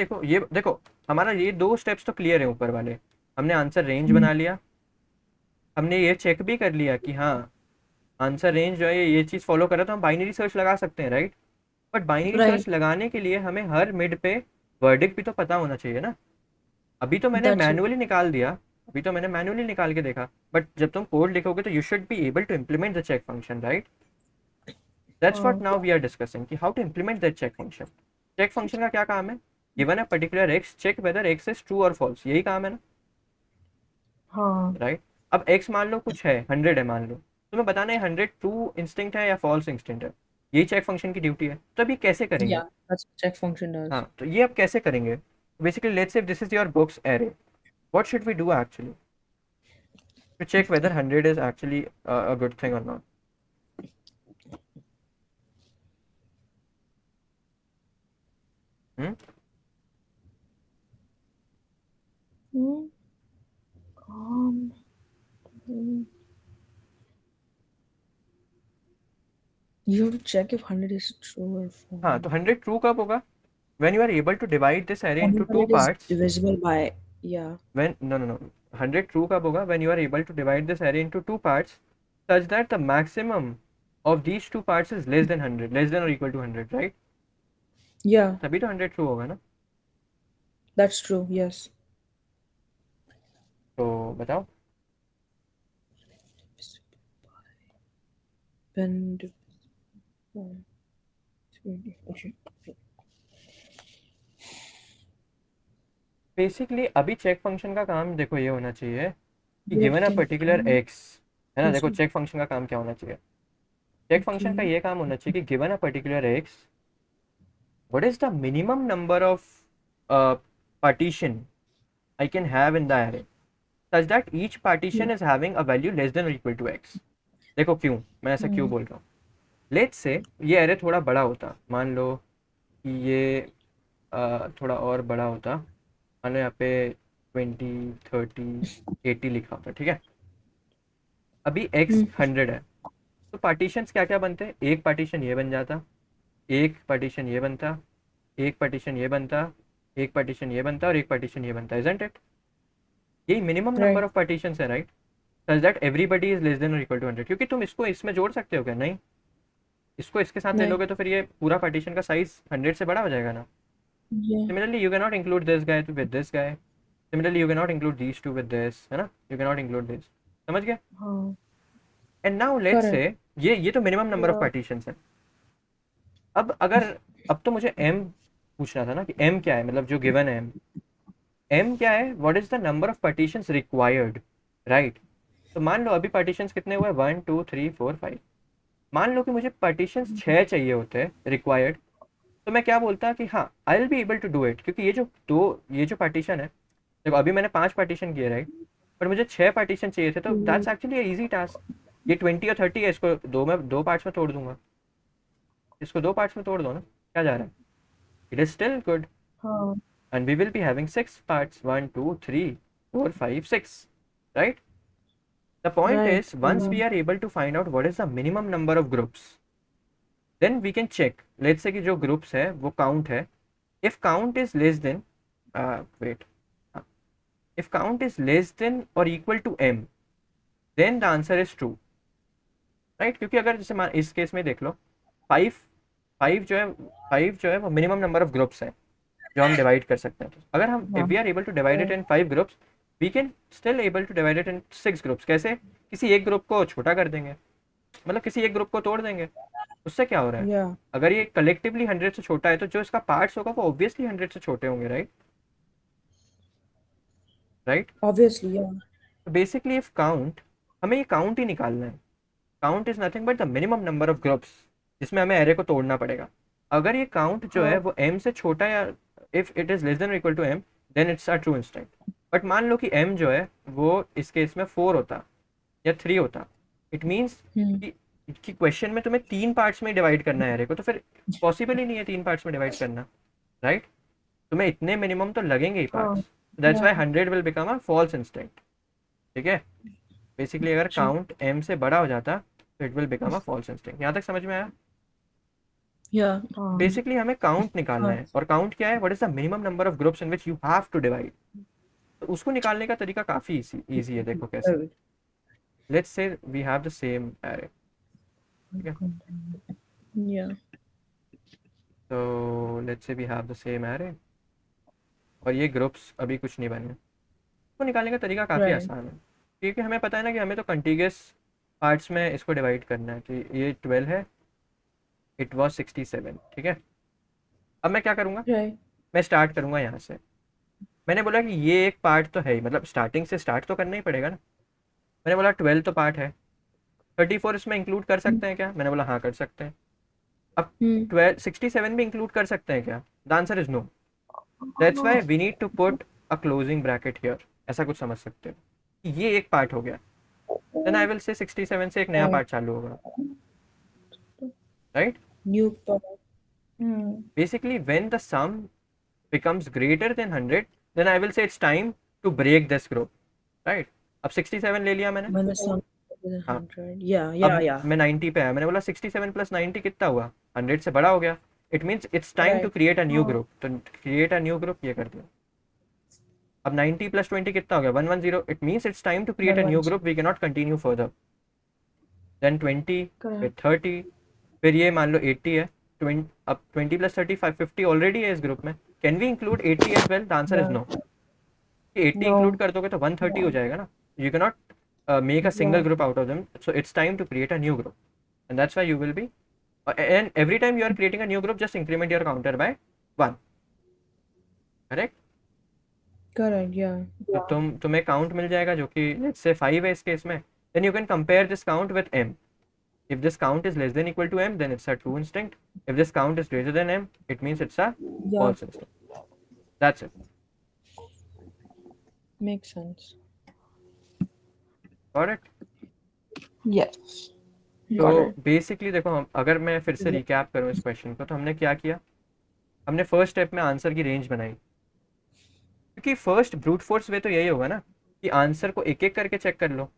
Speaker 1: देखो हमारा ये दो स्टेप्स तो क्लियर है ऊपर वाले। हमने आंसर रेंज बना लिया, हमने ये चेक भी कर लिया कि हाँ आंसर रेंज जो है ये चीज़ फॉलो कर रहा है, तो हम बाइनरी सर्च लगा सकते हैं, right. But binary
Speaker 3: Right.
Speaker 1: Search लगाने के लिए हमें हर मिड पे वर्डिक्ट भी तो पता होना चाहिए ना। अभी तो मैंने
Speaker 3: That's
Speaker 1: मैनुअली निकाल दिया, अभी तो मैंने मैनुअली निकाल के देखा, बट जब तुम कोड लिखोगे तो you should be able to implement the check function, right. That's what
Speaker 2: हाँ
Speaker 1: नाउ वी आर डिस्कसिंग कि how to implement that check function. Check function का क्या काम है, given a particular x check whether x is true और false, यही काम है ना,
Speaker 2: हाँ
Speaker 1: राइट। अब एक्स मान लो कुछ है 100 है मान लो, तुम्हें बताना है 100 ट्रू इंस्टिंक्ट है या फॉल्स इंस्टिंक्ट है, यही चेक फंक्शन की ड्यूटी है। तो अभी कैसे करेंगे,
Speaker 3: yeah. That's what check function does.
Speaker 1: हाँ तो ये अब कैसे करेंगे। Basically let's say this is your books array, what should we do actually to check whether 100 is actually a good thing or not. Hmm?
Speaker 2: Hmm. Um, hmm.
Speaker 3: You have to check if 100 is true or
Speaker 1: हाँ
Speaker 3: false.
Speaker 1: तो 100 true कब होगा, when you are able to divide this array
Speaker 3: When
Speaker 1: into two
Speaker 3: 100 is
Speaker 1: parts,
Speaker 3: divisible by, yeah.
Speaker 1: when no 100 true कब होगा, when you are able to divide this array into two parts such that the maximum of these two parts is less than 100, less than or equal to 100, right।
Speaker 3: Yeah,
Speaker 1: तभी तो 100 true होगा ना।
Speaker 3: that's true, yes.
Speaker 1: तो बताओ।
Speaker 3: When divisible by, okay.
Speaker 1: Basically अभी check function का काम देखो ये होना चाहिए कि
Speaker 3: Wait,
Speaker 1: given a
Speaker 3: can
Speaker 1: particular x, है ना। देखो
Speaker 3: also,
Speaker 1: चेक फंक्शन का काम क्या होना चाहिए, चेक फंक्शन का
Speaker 3: okay.
Speaker 1: ये काम होना चाहिए कि given a particular x, what is the minimum number of partition I can have in the array such that each partition is having a value less than or equal to x। देखो क्यों मैं ऐसा क्यों बोल रहा हूँ, let's say ये अरे थोड़ा बड़ा होता, मान लो कि ये थोड़ा और बड़ा होता, मान लो यहाँ पे 20 30 80 लिखा होता, ठीक है। अभी x 100 है, तो पार्टीशंस क्या क्या बनते हैं, एक पार्टीशन ये बन जाता, एक पार्टीशन ये बनता, एक पार्टीशन ये बनता, एक पार्टीशन ये बनता और एक पार्टीशन ये बनता, इजंट इट। यही minimum number
Speaker 3: Right.
Speaker 1: Of partitions है, right, such that everybody is less than और इक्वल टू 100। क्योंकि तुम इसको इसमें जोड़ सकते हो क्या, नहीं, इसको इसके साथ ले
Speaker 3: Right.
Speaker 1: लोगे तो फिर ये पूरा पार्टीशन का साइज 100 से बड़ा हो जाएगा ना।
Speaker 3: Yeah.
Speaker 1: Similarly you can not include this guy with this guy, similarly you can not include these two with this, है ना, you can not include this, समझ गए।
Speaker 2: हाँ
Speaker 1: and now let's say
Speaker 3: Correct.
Speaker 1: ये तो minimum number of
Speaker 2: Yeah.
Speaker 1: Partitions है। अब अगर अब तो मुझे m पूछना था ना कि m क्या है, मतलब जो गिवन है m क्या है, what is the number of partitions required, right. तो मान लो अभी पार्टीशंस कितने हुए, 1 2 3 4 5, मान लो कि मुझे पार्टीशंस 6 चाहिए होते हैं रिक्वायर्ड, तो मैं क्या बोलता कि हाँ I will be able to do it, क्योंकि ये जो पार्टीशन है, देखो अभी मैंने 5 पार्टीशन किए, राइट, पर मुझे 6 पार्टीशन चाहिए थे, तो दैट्स एक्चुअली इजी टास्क। ये 20 और 30 है, इसको दो पार्ट्स में तोड़ दूंगा, इसको दो पार्ट्स में तोड़ दो ना, क्या जा रहा है, इट इज स्टिल गुड।
Speaker 2: हाँ
Speaker 1: And we will be having 6 parts, 1 2 3 4 5 6, right. The point
Speaker 3: Right.
Speaker 1: is once
Speaker 2: Yeah.
Speaker 1: we are able to find out what is the minimum number of groups, then we can check, let's say कि जो groups है वो count है, if count is less than wait if count is less than or equal to m, then the answer is true, right। क्योंकि अगर जैसे इस case में देख लो 5 5 जो है वो मिनिमम नंबर ऑफ ग्रुप्स है जो हम डिवाइड कर सकते हैं। तो अगर हम if we are able to divide it in 5 groups, we can still able to divide it in 6 groups. कैसे, किसी एक ग्रुप को छोटा कर देंगे, मतलब किसी एक ग्रुप को तोड़ देंगे, उससे क्या हो रहा है,
Speaker 3: Yeah.
Speaker 1: अगर ये कलेक्टिवली 100 से छोटा है तो जो इसका पार्ट्स होगा वो ऑब्वियसली 100 से छोटे होंगे, राइट राइट।
Speaker 3: Obviously, yeah.
Speaker 1: तो बेसिकली इफ काउंट, हमें ये काउंट ही निकालना है, count is nothing but the minimum number of groups जिसमें हमें एरे को तोड़ना पड़ेगा। अगर ये काउंट जो है
Speaker 2: हाँ
Speaker 1: वो m से छोटा या if it is less than equal to m, then it's a true instance. But मान लो कि m जो है वो इस केस में 4 होता या 3 होता, इट मीन्स कि क्वेश्चन में तुम्हें 3 पार्ट्स में डिवाइड करना है एरे को, तो फिर पॉसिबल ही नहीं है 3 पार्ट्स में डिवाइड करना। राइट? तुम्हें इतने मिनिमम तो लगेंगे ही
Speaker 2: हाँ,
Speaker 1: parts, that's why
Speaker 2: yeah.
Speaker 1: 100 will become a false instance, ठीक है? बेसिकली अगर
Speaker 3: जी
Speaker 1: काउंट m से बड़ा हो जाता तो it will become a false instance. यहाँ तक समझ में आया?
Speaker 3: या
Speaker 1: बेसिकली हमें काउंट निकालना
Speaker 3: हाँ
Speaker 1: है, और काउंट क्या है? What is the minimum number of groups in which you have to divide. तो उसको निकालने का तरीका काफी इजी है, देखो कैसे। Let's say we have the same array, ठीक है?
Speaker 3: या
Speaker 1: तो let's say we have the same array, और ये ग्रुप्स अभी कुछ नहीं बने। इसको निकालने का तरीका काफ़ी
Speaker 3: राइट
Speaker 1: आसान है, क्योंकि हमें पता है ना कि हमें तो कंटीग्यूअस पार्ट्स में इसको डिवाइड करना है। कि ये 12 है, इट वॉज 67, ठीक है? अब मैं क्या करूँगा?
Speaker 3: राइट
Speaker 1: मैं स्टार्ट करूँगा यहाँ से। मैंने बोला कि ये एक पार्ट तो है ही, मतलब स्टार्टिंग से स्टार्ट तो करना ही पड़ेगा ना। मैंने बोला 12 तो पार्ट है, 34 इसमें इंक्लूड कर सकते हैं क्या? मैंने बोला हाँ कर सकते हैं। अब 67 भी इंक्लूड कर सकते हैं क्या? The answer is no. That's why we need to put a closing bracket here, ऐसा कुछ समझ सकते हो। ये एक पार्ट हो गया, देन आई विल से 67 से एक नया पार्ट चालू होगा, right?
Speaker 3: New part
Speaker 1: Basically when the sum becomes greater than 100, then I will say it's time to break this group, right? अब 67 ले लिया मैंने,
Speaker 3: when the sum is
Speaker 1: हाँ।
Speaker 3: 100 yeah
Speaker 1: अब
Speaker 3: yeah
Speaker 1: मैं 90 पे आया, मैंने बोला 67 प्लस 90 कितना हुआ? 100 से बड़ा हो गया। It means it's time to
Speaker 3: right
Speaker 1: create a new group. तो क्रिएट अ न्यू ग्रुप ये कर दिया। अब 90 प्लस 20 कितना हो गया? 110। It means it's time to create a new
Speaker 2: 110
Speaker 1: group, we can not continue further. Then 20, फिर
Speaker 2: correct
Speaker 1: 30, फिर ये मान लो 80 है। 20, अब 20 प्लस 30 50 ऑलरेडी है इस ग्रुप में। Can we include 80 as well? The answer is
Speaker 2: yeah
Speaker 1: no. 80 include
Speaker 2: no
Speaker 1: कर दोगे तो 130 हो
Speaker 2: yeah
Speaker 1: जाएगा ना। You can not make a single
Speaker 2: yeah
Speaker 1: group out of them, so it's time to create a new group, and that's why you will be, and every time you are creating a new group, just increment your counter by 1, correct?
Speaker 3: correct yeah
Speaker 1: तो
Speaker 2: yeah
Speaker 1: तुम्हें count मिल जाएगा जो कि let's say 5 है इस case में। then you can compare this count with m. if this count is less than equal to m, then it's a true instinct. if this count is greater than m, it means it's a
Speaker 3: yeah
Speaker 1: false instinct. That's it.
Speaker 3: makes sense
Speaker 1: Got it?
Speaker 2: yes
Speaker 1: तो
Speaker 2: got it
Speaker 1: basically देखो, हम अगर मैं फिर से recap करूँ इस question को, तो हमने क्या किया? हमने फर्स्ट स्टेप में आंसर की रेंज बनाई, क्योंकि फर्स्ट ब्रूट फोर्स वे तो यही होगा ना कि आंसर को एक एक करके चेक कर लो,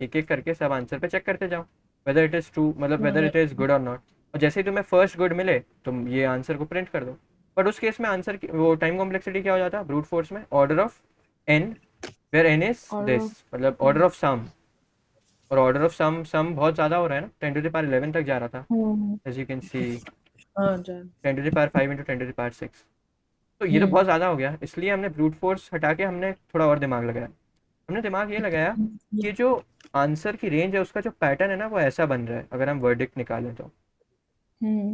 Speaker 1: एक एक करके सब आंसर पे चेक करते जाओ, वेदर इट इज़ ट्रू, मतलब वेदर इट इज़ गुड और नॉट। और जैसे ही तुम्हें फर्स्ट गुड मिले, तुम ये आंसर को प्रिंट कर दो। बट उस केस में आंसर की वो टाइम कॉम्प्लेक्सिटी क्या हो जाता है ब्रूट फोर्स में? Order of n, where n is
Speaker 2: order
Speaker 1: this,
Speaker 2: of
Speaker 1: मतलब ऑर्डर ऑफ सम। और ऑर्डर ऑफ सम बहुत ज़्यादा हो रहा है ना, 10⁻11 तक जा रहा था, एज यू कैन सी।
Speaker 3: हाँ जान
Speaker 1: 10⁵ इंटू 10⁶। तो ये तो बहुत ज़्यादा हो गया, इसलिए हमने ब्रूट फोर्स हटा के हमने थोड़ा और दिमाग लगाया। हमने दिमाग ये लगाया कि जो आंसर की रेंज है उसका जो पैटर्न है ना, वो ऐसा बन रहा है। अगर हम वर्डिक्ट निकालें तो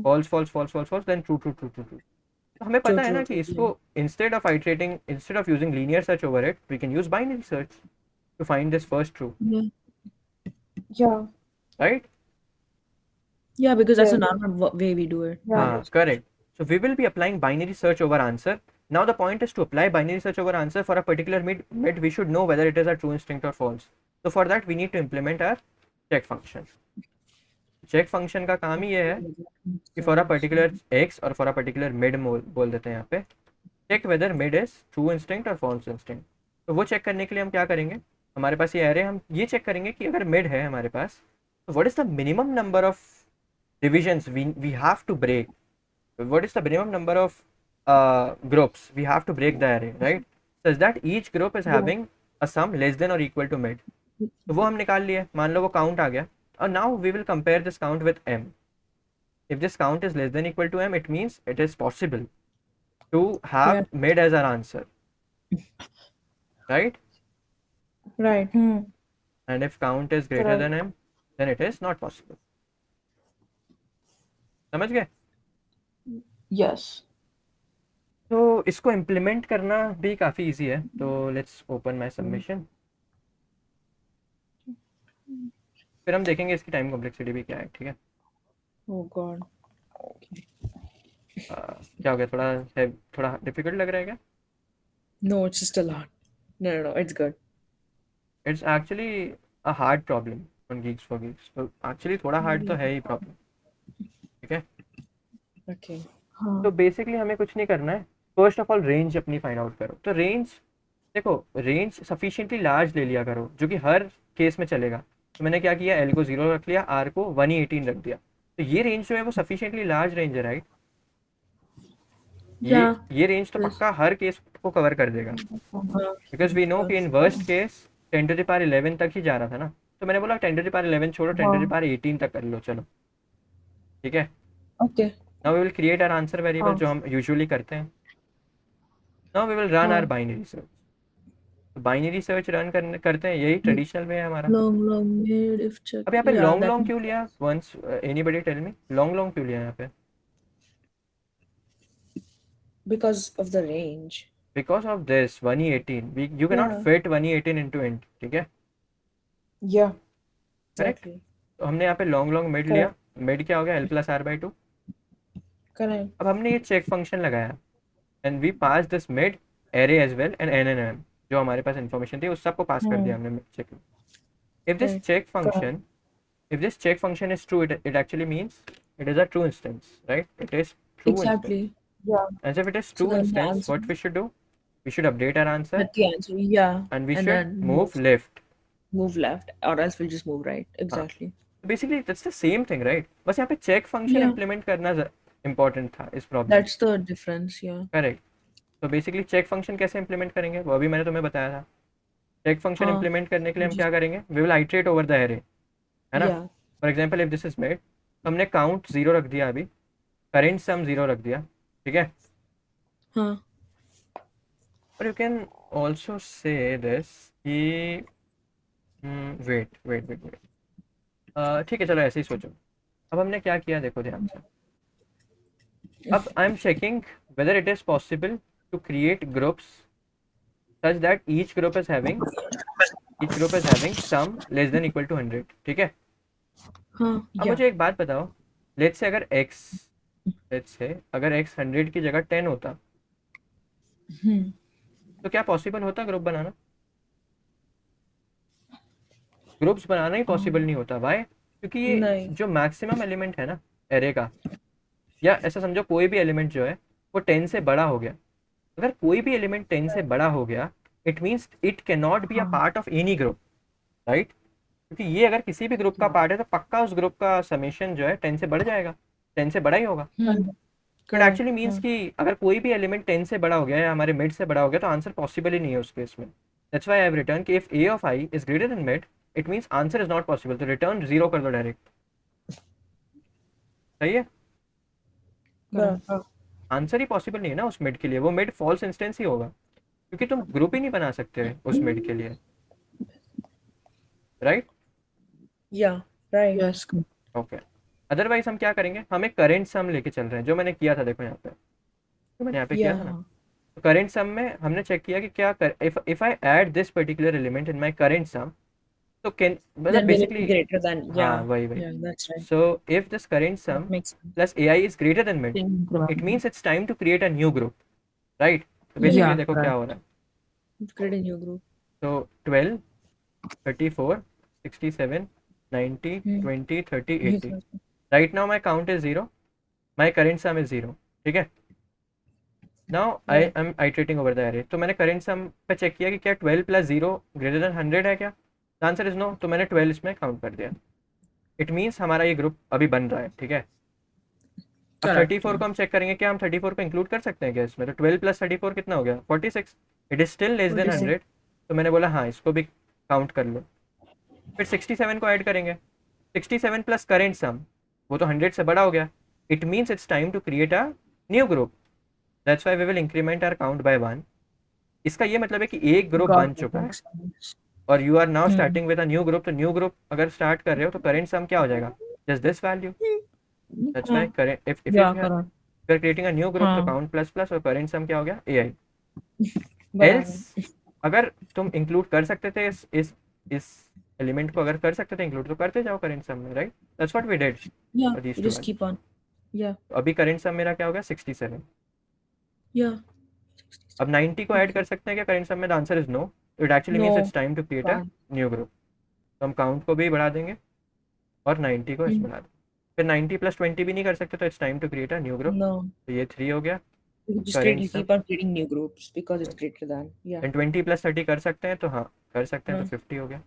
Speaker 1: false false false false false, then true true true true true. तो हमें
Speaker 3: true
Speaker 1: पता है
Speaker 3: true
Speaker 1: ना कि
Speaker 3: true
Speaker 1: इसको instead of using linear search over it, we can use binary search to find this first true,
Speaker 3: yeah
Speaker 2: yeah
Speaker 1: right?
Speaker 3: yeah because that's a
Speaker 2: yes
Speaker 3: normal way we do it
Speaker 2: yeah
Speaker 1: हाँ correct. So we will be applying binary search over answer. Now the point is to apply binary search over answer for a particular mid we should know whether it is a true instinct or false. So for that we need to implement our check function. check function का काम ही ये है कि for a particular x और for a particular mid बोल देते हैं यहाँ पे, check whether mid is true instinct or false instinct. तो वो चेक करने के लिए हम क्या करेंगे? हमारे पास ये एरे, हम ये चेक करेंगे कि अगर मिड है हमारे पास, तो what is the minimum number of divisions we have to break. What is the minimum number of groups we have to break the array, right? Such that each group is
Speaker 2: yeah
Speaker 1: having a sum less than or equal to mid. तो वो हम निकाल लिए, मान लो वो count आ गया, और now we will compare this count with m. if this count is less than equal to m, it means it is possible to have
Speaker 3: yeah
Speaker 1: mid as our answer, right?
Speaker 3: right
Speaker 1: and if count is greater
Speaker 2: correct
Speaker 1: than m, then it is not possible. समझ गए?
Speaker 2: yes
Speaker 1: तो इसको implement करना भी काफ़ी easy है। तो let's open my submission, फिर हम देखेंगे इसकी टाइम कॉम्प्लेक्सिटी भी क्या है, ठीक है?
Speaker 3: oh god
Speaker 1: क्या हो गया? थोड़ा डिफिकल्ट लग रहा है क्या?
Speaker 3: no it's just a lot no it's good
Speaker 1: it's actually a hard problem on Geeks for Geeks, तो एक्चुअली थोड़ा हार्ड तो है ही प्रॉब्लम, ठीक है?
Speaker 3: okay
Speaker 2: हाँ
Speaker 1: तो बेसिकली हमें कुछ नहीं करना है, फर्स्ट ऑफ ऑल रेंज अपनी फाइंड आउट करो। तो रेंज, देखो रेंज सफिशिएंटली लार्ज ले लिया करो जो कि हर केस में चलेगा। तो मैंने क्या किया, एल को 0 रख लिया, आर को 118 रख दिया। तो ये रेंज जो है वो सफिशिएंटली लार्ज रेंज है, राइट? ये
Speaker 3: Yeah.
Speaker 1: ये रेंज तो
Speaker 3: Yes.
Speaker 1: पक्का हर केस को कवर कर देगा, बिकॉज वी नो कि in worst case 10 to the power 11 तक ही जा रहा था ना। तो मैंने बोला 10 to the power 11 छोड़ो, 10 to the power 18 तक कर लो, चलो ठीक है।
Speaker 3: Okay.
Speaker 1: Now we will create our answer variable
Speaker 2: हाँ
Speaker 1: जो हम यूजुअली करते हैं। Now we will run our
Speaker 2: हाँ
Speaker 1: binary search. Binary search run करते हैं, यही ट्रेडिशनल वे है हमारा।
Speaker 3: Long made if check.
Speaker 1: अब यहाँ पे
Speaker 3: Yeah,
Speaker 1: लॉन्ग
Speaker 3: that
Speaker 1: लॉन्ग क्यों
Speaker 3: makes
Speaker 1: लिया,
Speaker 3: sense.
Speaker 1: Once anybody tell me, long long क्यों लिया यहाँ पे?
Speaker 3: Because of the range.
Speaker 1: Because of this 118, you can not
Speaker 3: Yeah,
Speaker 1: fit 118 into int, ठीक है,
Speaker 2: या
Speaker 1: करेक्ट।
Speaker 3: exactly.
Speaker 1: तो हमने यहाँ पे लॉन्ग लॉन्ग मिड लिया,
Speaker 3: Correct.
Speaker 1: मिड क्या हो गया, l plus r by 2।
Speaker 3: Correct.
Speaker 1: अब हमने ये चेक फंक्शन लगाया and we pass this mid array as well and n n m, जो हमारे पास इन्फॉर्मेशन थी उस सबको पास कर दिया हमने check. If this
Speaker 3: Right.
Speaker 1: Check
Speaker 2: correct
Speaker 1: function, if this check function is true, it actually means it is a true instance, right? It is true instance.
Speaker 3: Exactly.
Speaker 2: या
Speaker 1: And if it is
Speaker 3: So
Speaker 1: true
Speaker 3: then the
Speaker 1: instance,
Speaker 3: answer,
Speaker 1: what we should do? We should update our answer
Speaker 3: but the answer, yeah,
Speaker 1: and we
Speaker 3: and
Speaker 1: should
Speaker 3: then
Speaker 1: move left.
Speaker 3: move left, or else we'll just move right.
Speaker 1: हाँ,
Speaker 3: Exactly.
Speaker 1: basically that's the same thing, right? बस यहाँ पे check function
Speaker 3: Yeah,
Speaker 1: implement करना important था इस problem।
Speaker 3: that's the difference. Yeah.
Speaker 1: Correct. तो basically check function कैसे implement करेंगे वो अभी मैंने तुम्हें बताया था। check function
Speaker 3: हाँ,
Speaker 1: implement करने के लिए हम
Speaker 3: just
Speaker 1: क्या करेंगे, we will iterate over the array, है ना।
Speaker 3: yeah.
Speaker 1: For example, if this is made, हमने count 0 रख दिया, अभी current sum 0 रख दिया, ठीक है।
Speaker 3: हाँ.
Speaker 1: Or you can also say this कि wait, ठीक है चलो ऐसे ही सोचो। अब हमने क्या किया देखो ध्यान से। अब I am checking whether it is possible to create groups such that each group is having sum less than equal to 100, ठीक है।
Speaker 3: हाँ.
Speaker 1: अब
Speaker 3: Yeah.
Speaker 1: मुझे एक बात बताओ, लेट्स से अगर x 100 की जगह 10 होता तो क्या पॉसिबल होता ग्रुप बनाना? ग्रुप्स बनाना ही पॉसिबल नहीं होता। वाई? क्योंकि ये
Speaker 3: नहीं.
Speaker 1: जो मैक्सिमम एलिमेंट है ना एरे का, या ऐसा समझो कोई भी एलिमेंट जो है वो 10 से बड़ा हो गया। अगर कोई भी एलिमेंट 10 से बड़ा हो गया, it means it can not be a
Speaker 2: हाँ
Speaker 1: part of any group, right? क्योंकि ये अगर किसी भी ग्रुप का पार्ट है तो पक्का उस ग्रुप का समेशन जो है 10 से बढ़ जाएगा, 10 से बड़ा ही होगा।
Speaker 3: Hmm.
Speaker 1: It
Speaker 3: Correct.
Speaker 1: Actually means
Speaker 3: हाँ.
Speaker 1: कि अगर कोई भी एलिमेंट 10 से बड़ा हो गया या हमारे मिड से बड़ा हो गया तो आंसर पॉसिबल ही नहीं है उस केस में। That's why I have return कि if a of i is greater than mid, it means answer is not possible, तो रिटर्न 0 कर दो डायरेक्ट। सही है,
Speaker 3: Correct.
Speaker 2: हाँ
Speaker 1: आंसर ही पॉसिबल नहीं है ना उस मिड के लिए, वो मिड फॉल्स इंस्टेंस ही होगा क्योंकि तुम ग्रुप ही नहीं बना सकते उस मिड के लिए, right?
Speaker 3: Yeah. Right.
Speaker 2: Yes
Speaker 1: okay. Otherwise हम क्या करेंगे, हम एक करेंट सम लेके चल रहे हैं, जो मैंने किया था देखो यहाँ पे, जो मैंने यहाँ पे किया
Speaker 3: Yeah.
Speaker 1: था ना। तो करेंट सम में हमने चेक किया कि क्या if I add this particular element in my current sum, तो कैन मतलब
Speaker 3: Then will it be
Speaker 1: basically,
Speaker 3: greater than?
Speaker 1: हाँ
Speaker 3: Yeah.
Speaker 1: वही
Speaker 3: Yeah. That's right.
Speaker 1: So if this current sum
Speaker 3: That makes sense.
Speaker 1: Plus ai is greater than mid, it means it's time to create a new group, right? तो
Speaker 3: Yeah.
Speaker 1: Basically
Speaker 2: या
Speaker 1: देखो क्या हो रहा है।
Speaker 3: Create a new group.
Speaker 1: तो 12 34 67 90
Speaker 3: Hmm.
Speaker 1: 20 30 80,
Speaker 3: Exactly.
Speaker 1: right now my count is 0, my current sum is 0, ठीक है। Now I
Speaker 3: Yeah.
Speaker 1: Am iterating over the array, तो मैंने करेंट सम पे चेक किया कि क्या 12 प्लस 0 ग्रेटर देन 100 है क्या? द आंसर इज नो, तो मैंने 12 इसमें काउंट कर दिया। इट मीन्स हमारा ये ग्रुप अभी बन रहा है, ठीक है। अब
Speaker 3: Correct.
Speaker 1: 34 को हम चेक करेंगे, क्या हम 34 को इंक्लूड कर सकते हैं क्या इसमें? तो 12 प्लस 34 कितना हो गया? 46। It is still less than
Speaker 3: 46.
Speaker 1: 100, तो मैंने बोला हाँ इसको भी काउंट कर लो। फिर 67 को ऐड करेंगे, 67 प्लस करेंट सम, वो तो 100 से बड़ा हो गया। It means it's time to create a new group, that's why we will increment our count by 1। इसका ये मतलब है कि एक ग्रुप बन चुका है और you are now starting with a new group. तो न्यू ग्रुप अगर स्टार्ट कर रहे हो तो करेंट सम क्या हो जाएगा? Just this value. That's why current if you
Speaker 2: या
Speaker 1: are
Speaker 2: correct
Speaker 1: creating a new group तो
Speaker 2: हाँ
Speaker 1: काउंट प्लस प्लस और करेंट सम क्या हो गया? ai।
Speaker 3: बराबर.
Speaker 1: एल्स अगर तुम इंक्लूड कर सकते थे इस एलिमेंट को, अगर कर सकते थे इंक्लूड तो करते जाओ करेंट सम में, right? That's what we did
Speaker 3: Yeah.
Speaker 1: For these
Speaker 3: You
Speaker 1: two.
Speaker 3: just keep on. Yeah.
Speaker 1: अभी करेंट सम मेरा क्या हो गया? 67।
Speaker 3: Yeah.
Speaker 1: अब 90 को ऐड कर सकते हैं क्या करेंट सम में? The answer is no, it actually means
Speaker 3: No.
Speaker 1: It's time to create a
Speaker 3: Fine.
Speaker 1: New group. तो हम काउंट को भी बढ़ा देंगे और 90 को इसमें बढ़ा देंगे। फिर 90 + 20 भी नहीं कर सकते, तो it's time to create a new group.
Speaker 3: No.
Speaker 1: तो ये 3 हो गया
Speaker 3: You just
Speaker 1: current
Speaker 3: you
Speaker 1: sum.
Speaker 3: keep on creating new groups because it's greater than. Yeah.
Speaker 1: And 20 + 30 कर सकते हैं, तो हाँ कर सकते हैं, तो
Speaker 3: हाँ.
Speaker 1: 50 हो गया।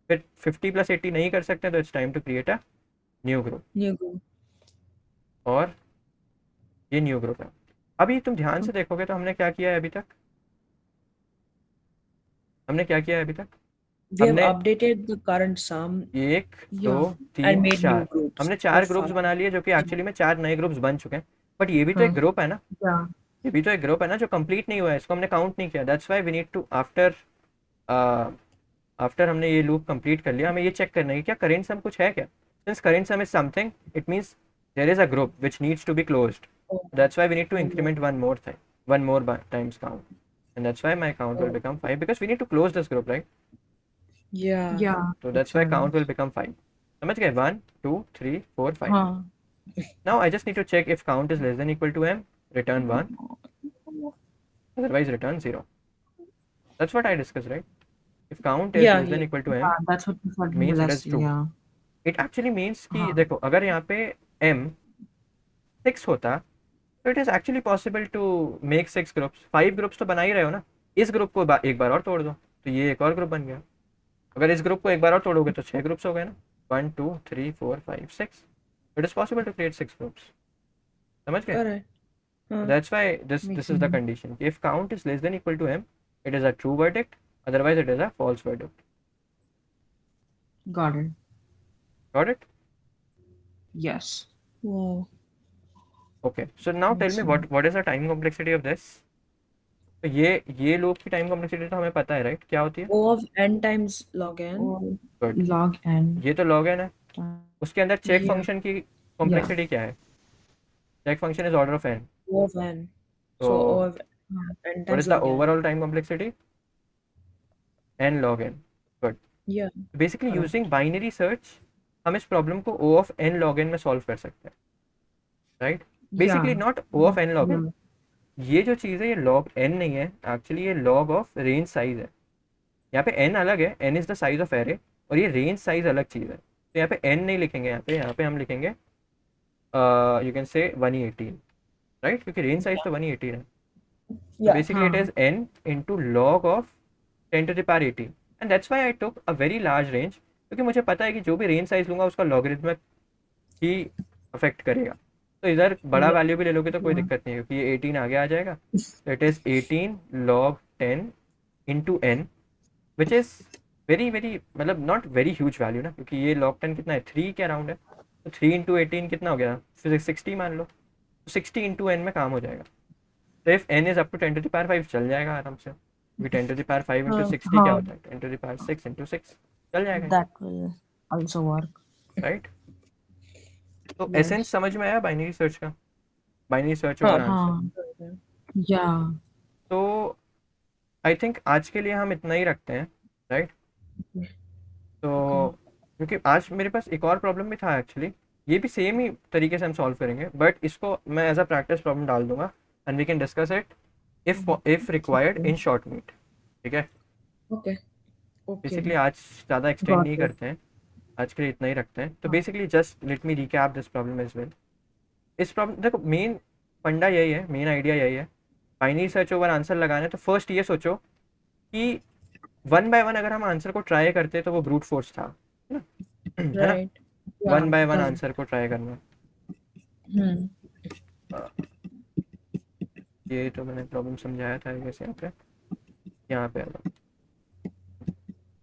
Speaker 1: फिर 50 + 80 नहीं कर सकते, तो it's time to create a new group.
Speaker 3: New group.
Speaker 1: और ये न्यू ग्रुप है। अभी तुम ध्यान से देखोगे तो हमने क्या किया है अभी तक, हमने क्या किया है अभी तक?
Speaker 3: We have
Speaker 1: हमने
Speaker 3: updated the current sum
Speaker 1: 1 2
Speaker 2: Yeah.
Speaker 1: 3
Speaker 3: and made
Speaker 1: 4
Speaker 3: new groups
Speaker 1: हमने
Speaker 3: for
Speaker 1: 4 ग्रुप्स
Speaker 3: fun.
Speaker 1: बना लिए, जो कि एक्चुअली में 4 नए ग्रुप्स बन चुके हैं। बट ये भी तो एक
Speaker 3: हाँ.
Speaker 1: ग्रुप है ना,
Speaker 2: Yeah.
Speaker 1: ये भी तो एक ग्रुप है ना जो कंप्लीट नहीं हुआ है, इसको हमने काउंट नहीं किया। That's why we need to after after हमने ये लूप कंप्लीट कर लिया, हमें ये चेक करना है कि क्या करेंट सम कुछ है क्या। Since current sum is something, it means there is a group which needs to be closed.
Speaker 3: Oh,
Speaker 1: That's why we need to
Speaker 3: oh,
Speaker 1: increment one more thing, one more times count, and that's why my count will
Speaker 3: oh.
Speaker 1: become 5 because we need to close this group, right?
Speaker 3: Yeah.
Speaker 2: Yeah.
Speaker 1: So that's why
Speaker 2: Actually.
Speaker 1: count will become 5. समझ गए? 1 2 3 4 5.
Speaker 2: Huh.
Speaker 1: Now I just need to check if count is less than equal to m, return 1, otherwise return 0. That's what I discussed, right? If count is
Speaker 3: Yeah,
Speaker 1: less than
Speaker 3: yeah.
Speaker 1: equal to m,
Speaker 2: Yeah, that's what we said
Speaker 1: it
Speaker 2: in the
Speaker 1: means it is
Speaker 2: last.
Speaker 1: true.
Speaker 2: Yeah.
Speaker 1: It actually means कि
Speaker 2: हाँ.
Speaker 1: देखो अगर यहाँ पे m 6 होता, तो it is actually possible to make 6 groups. 5 groups तो बना ही रहे हो ना, इस ग्रुप को एक बार और तोड़ दो, तो ये एक और ग्रुप बन गया। अगर इस ग्रुप को एक बार और तोड़ोगे तो 6 ग्रुप्स हो गए ना, 1 2 3 4 5 6। It is possible to create 6 groups. समझ गए?
Speaker 3: Correct. Huh.
Speaker 1: That's why
Speaker 2: Makes
Speaker 1: this is the
Speaker 2: sense.
Speaker 1: Condition, if count is less than equal to m, it is a true verdict, otherwise it is a false verdict.
Speaker 2: Got it.
Speaker 1: Got it?
Speaker 2: Yes.
Speaker 3: Wow.
Speaker 1: Okay, so now tell
Speaker 2: Makes
Speaker 1: me
Speaker 2: sense.
Speaker 1: What is the time complexity of this. तो ये loop की time complexity तो हमें पता है, right? क्या होती है?
Speaker 3: O of n times log n.
Speaker 2: Or
Speaker 1: good,
Speaker 2: log n.
Speaker 1: ये तो log n है। उसके अंदर चेक
Speaker 3: Yeah.
Speaker 1: फंक्शन की कॉम्प्लेक्सिटी क्या है? Check function is order of n,
Speaker 3: O of n.
Speaker 1: तो
Speaker 3: So O of n
Speaker 1: what
Speaker 3: times
Speaker 1: is the
Speaker 3: log n.
Speaker 1: Overall time complexity? n log n। Good,
Speaker 3: Yeah.
Speaker 1: Basically
Speaker 3: Correct.
Speaker 1: Using binary search हम इस problem को o of n log n में solve कर सकते हैं, right? Basically
Speaker 2: Yeah.
Speaker 1: Not o of n log n,
Speaker 2: Yeah.
Speaker 1: ये जो चीज़ है ये log n नहीं है, एक्चुअली ये log ऑफ रेंज साइज है। यहाँ पे n अलग है, n is the size of array, और ये रेंज साइज अलग चीज़ है। तो यहाँ पे n नहीं लिखेंगे, यहाँ पे हम लिखेंगे यू कैन से 118, राइट? क्योंकि रेंज साइज तो 118 है। So
Speaker 3: Yeah.
Speaker 1: basically it
Speaker 2: हाँ.
Speaker 1: is n into log of 10 to the power 18, and that's why I took a very large range, क्योंकि मुझे पता है कि जो भी रेंज साइज लूंगा उसका लॉगरिथमिक ही अफेक्ट करेगा। तो इधर बड़ा
Speaker 3: Yeah.
Speaker 1: वैल्यू भी ले लोगे तो कोई
Speaker 2: Yeah.
Speaker 1: दिक्कत नहीं है, क्योंकि ये 18 आगे आ जाएगा। तो it is 18 log 10 into n, which is very very मतलब नॉट वेरी ह्यूज वैल्यू ना, क्योंकि ये log 10 कितना है, 3 के अराउंड है। तो 3 into 18 कितना हो गया, फिर 60 मान लो, तो 60 into n में काम हो जाएगा। तो if n is up to 10 to the power 5 चल जाएगा आराम से, क्योंकि 10 to the power 5 into
Speaker 3: हाँ.
Speaker 1: 60 क्या
Speaker 2: हाँ.
Speaker 1: होता है, 10 to the power 6 into 6 चल जाएगा,
Speaker 2: That will also work.
Speaker 1: Right? तो
Speaker 2: Yes.
Speaker 1: एसेंस समझ में आया बाइनरी सर्च का, बाइनरी सर्च
Speaker 3: हाँ.
Speaker 1: Over answer.
Speaker 2: हाँ. Yeah.
Speaker 1: तो आई थिंक आज के लिए हम इतना ही रखते हैं, राइट? तो क्योंकि आज मेरे पास एक और प्रॉब्लम भी था एक्चुअली, ये भी सेम ही तरीके से हम सॉल्व करेंगे, बट इसको मैं एज अ प्रैक्टिस प्रॉब्लम डाल दूंगा and we can discuss it if required in short meet, ठीक है?
Speaker 3: Okay. Okay.
Speaker 1: बेसिकली आज ज़्यादा एक्सटेंड
Speaker 2: Got
Speaker 1: नहीं
Speaker 2: it.
Speaker 1: करते हैं, आज के लिए इतना ही रखते हैं। तो
Speaker 2: हाँ.
Speaker 1: Basically just let me recap this problem as well. इस प्रॉब्लम देखो, मेन फंडा यही है, मेन आइडिया यही है, बाइनरी सर्च ओवर आंसर लगाना है। तो फर्स्ट ये सोचो कि 1 by 1 अगर हम आंसर को ट्राई करते तो वो ब्रूट फोर्स था, है ना?
Speaker 3: Right.
Speaker 1: 1 by 1
Speaker 2: हाँ.
Speaker 1: आंसर को ट्राई करना।
Speaker 3: Hmm.
Speaker 1: ये तो मैंने प्रॉब्लम समझाया था जैसे यहाँ पे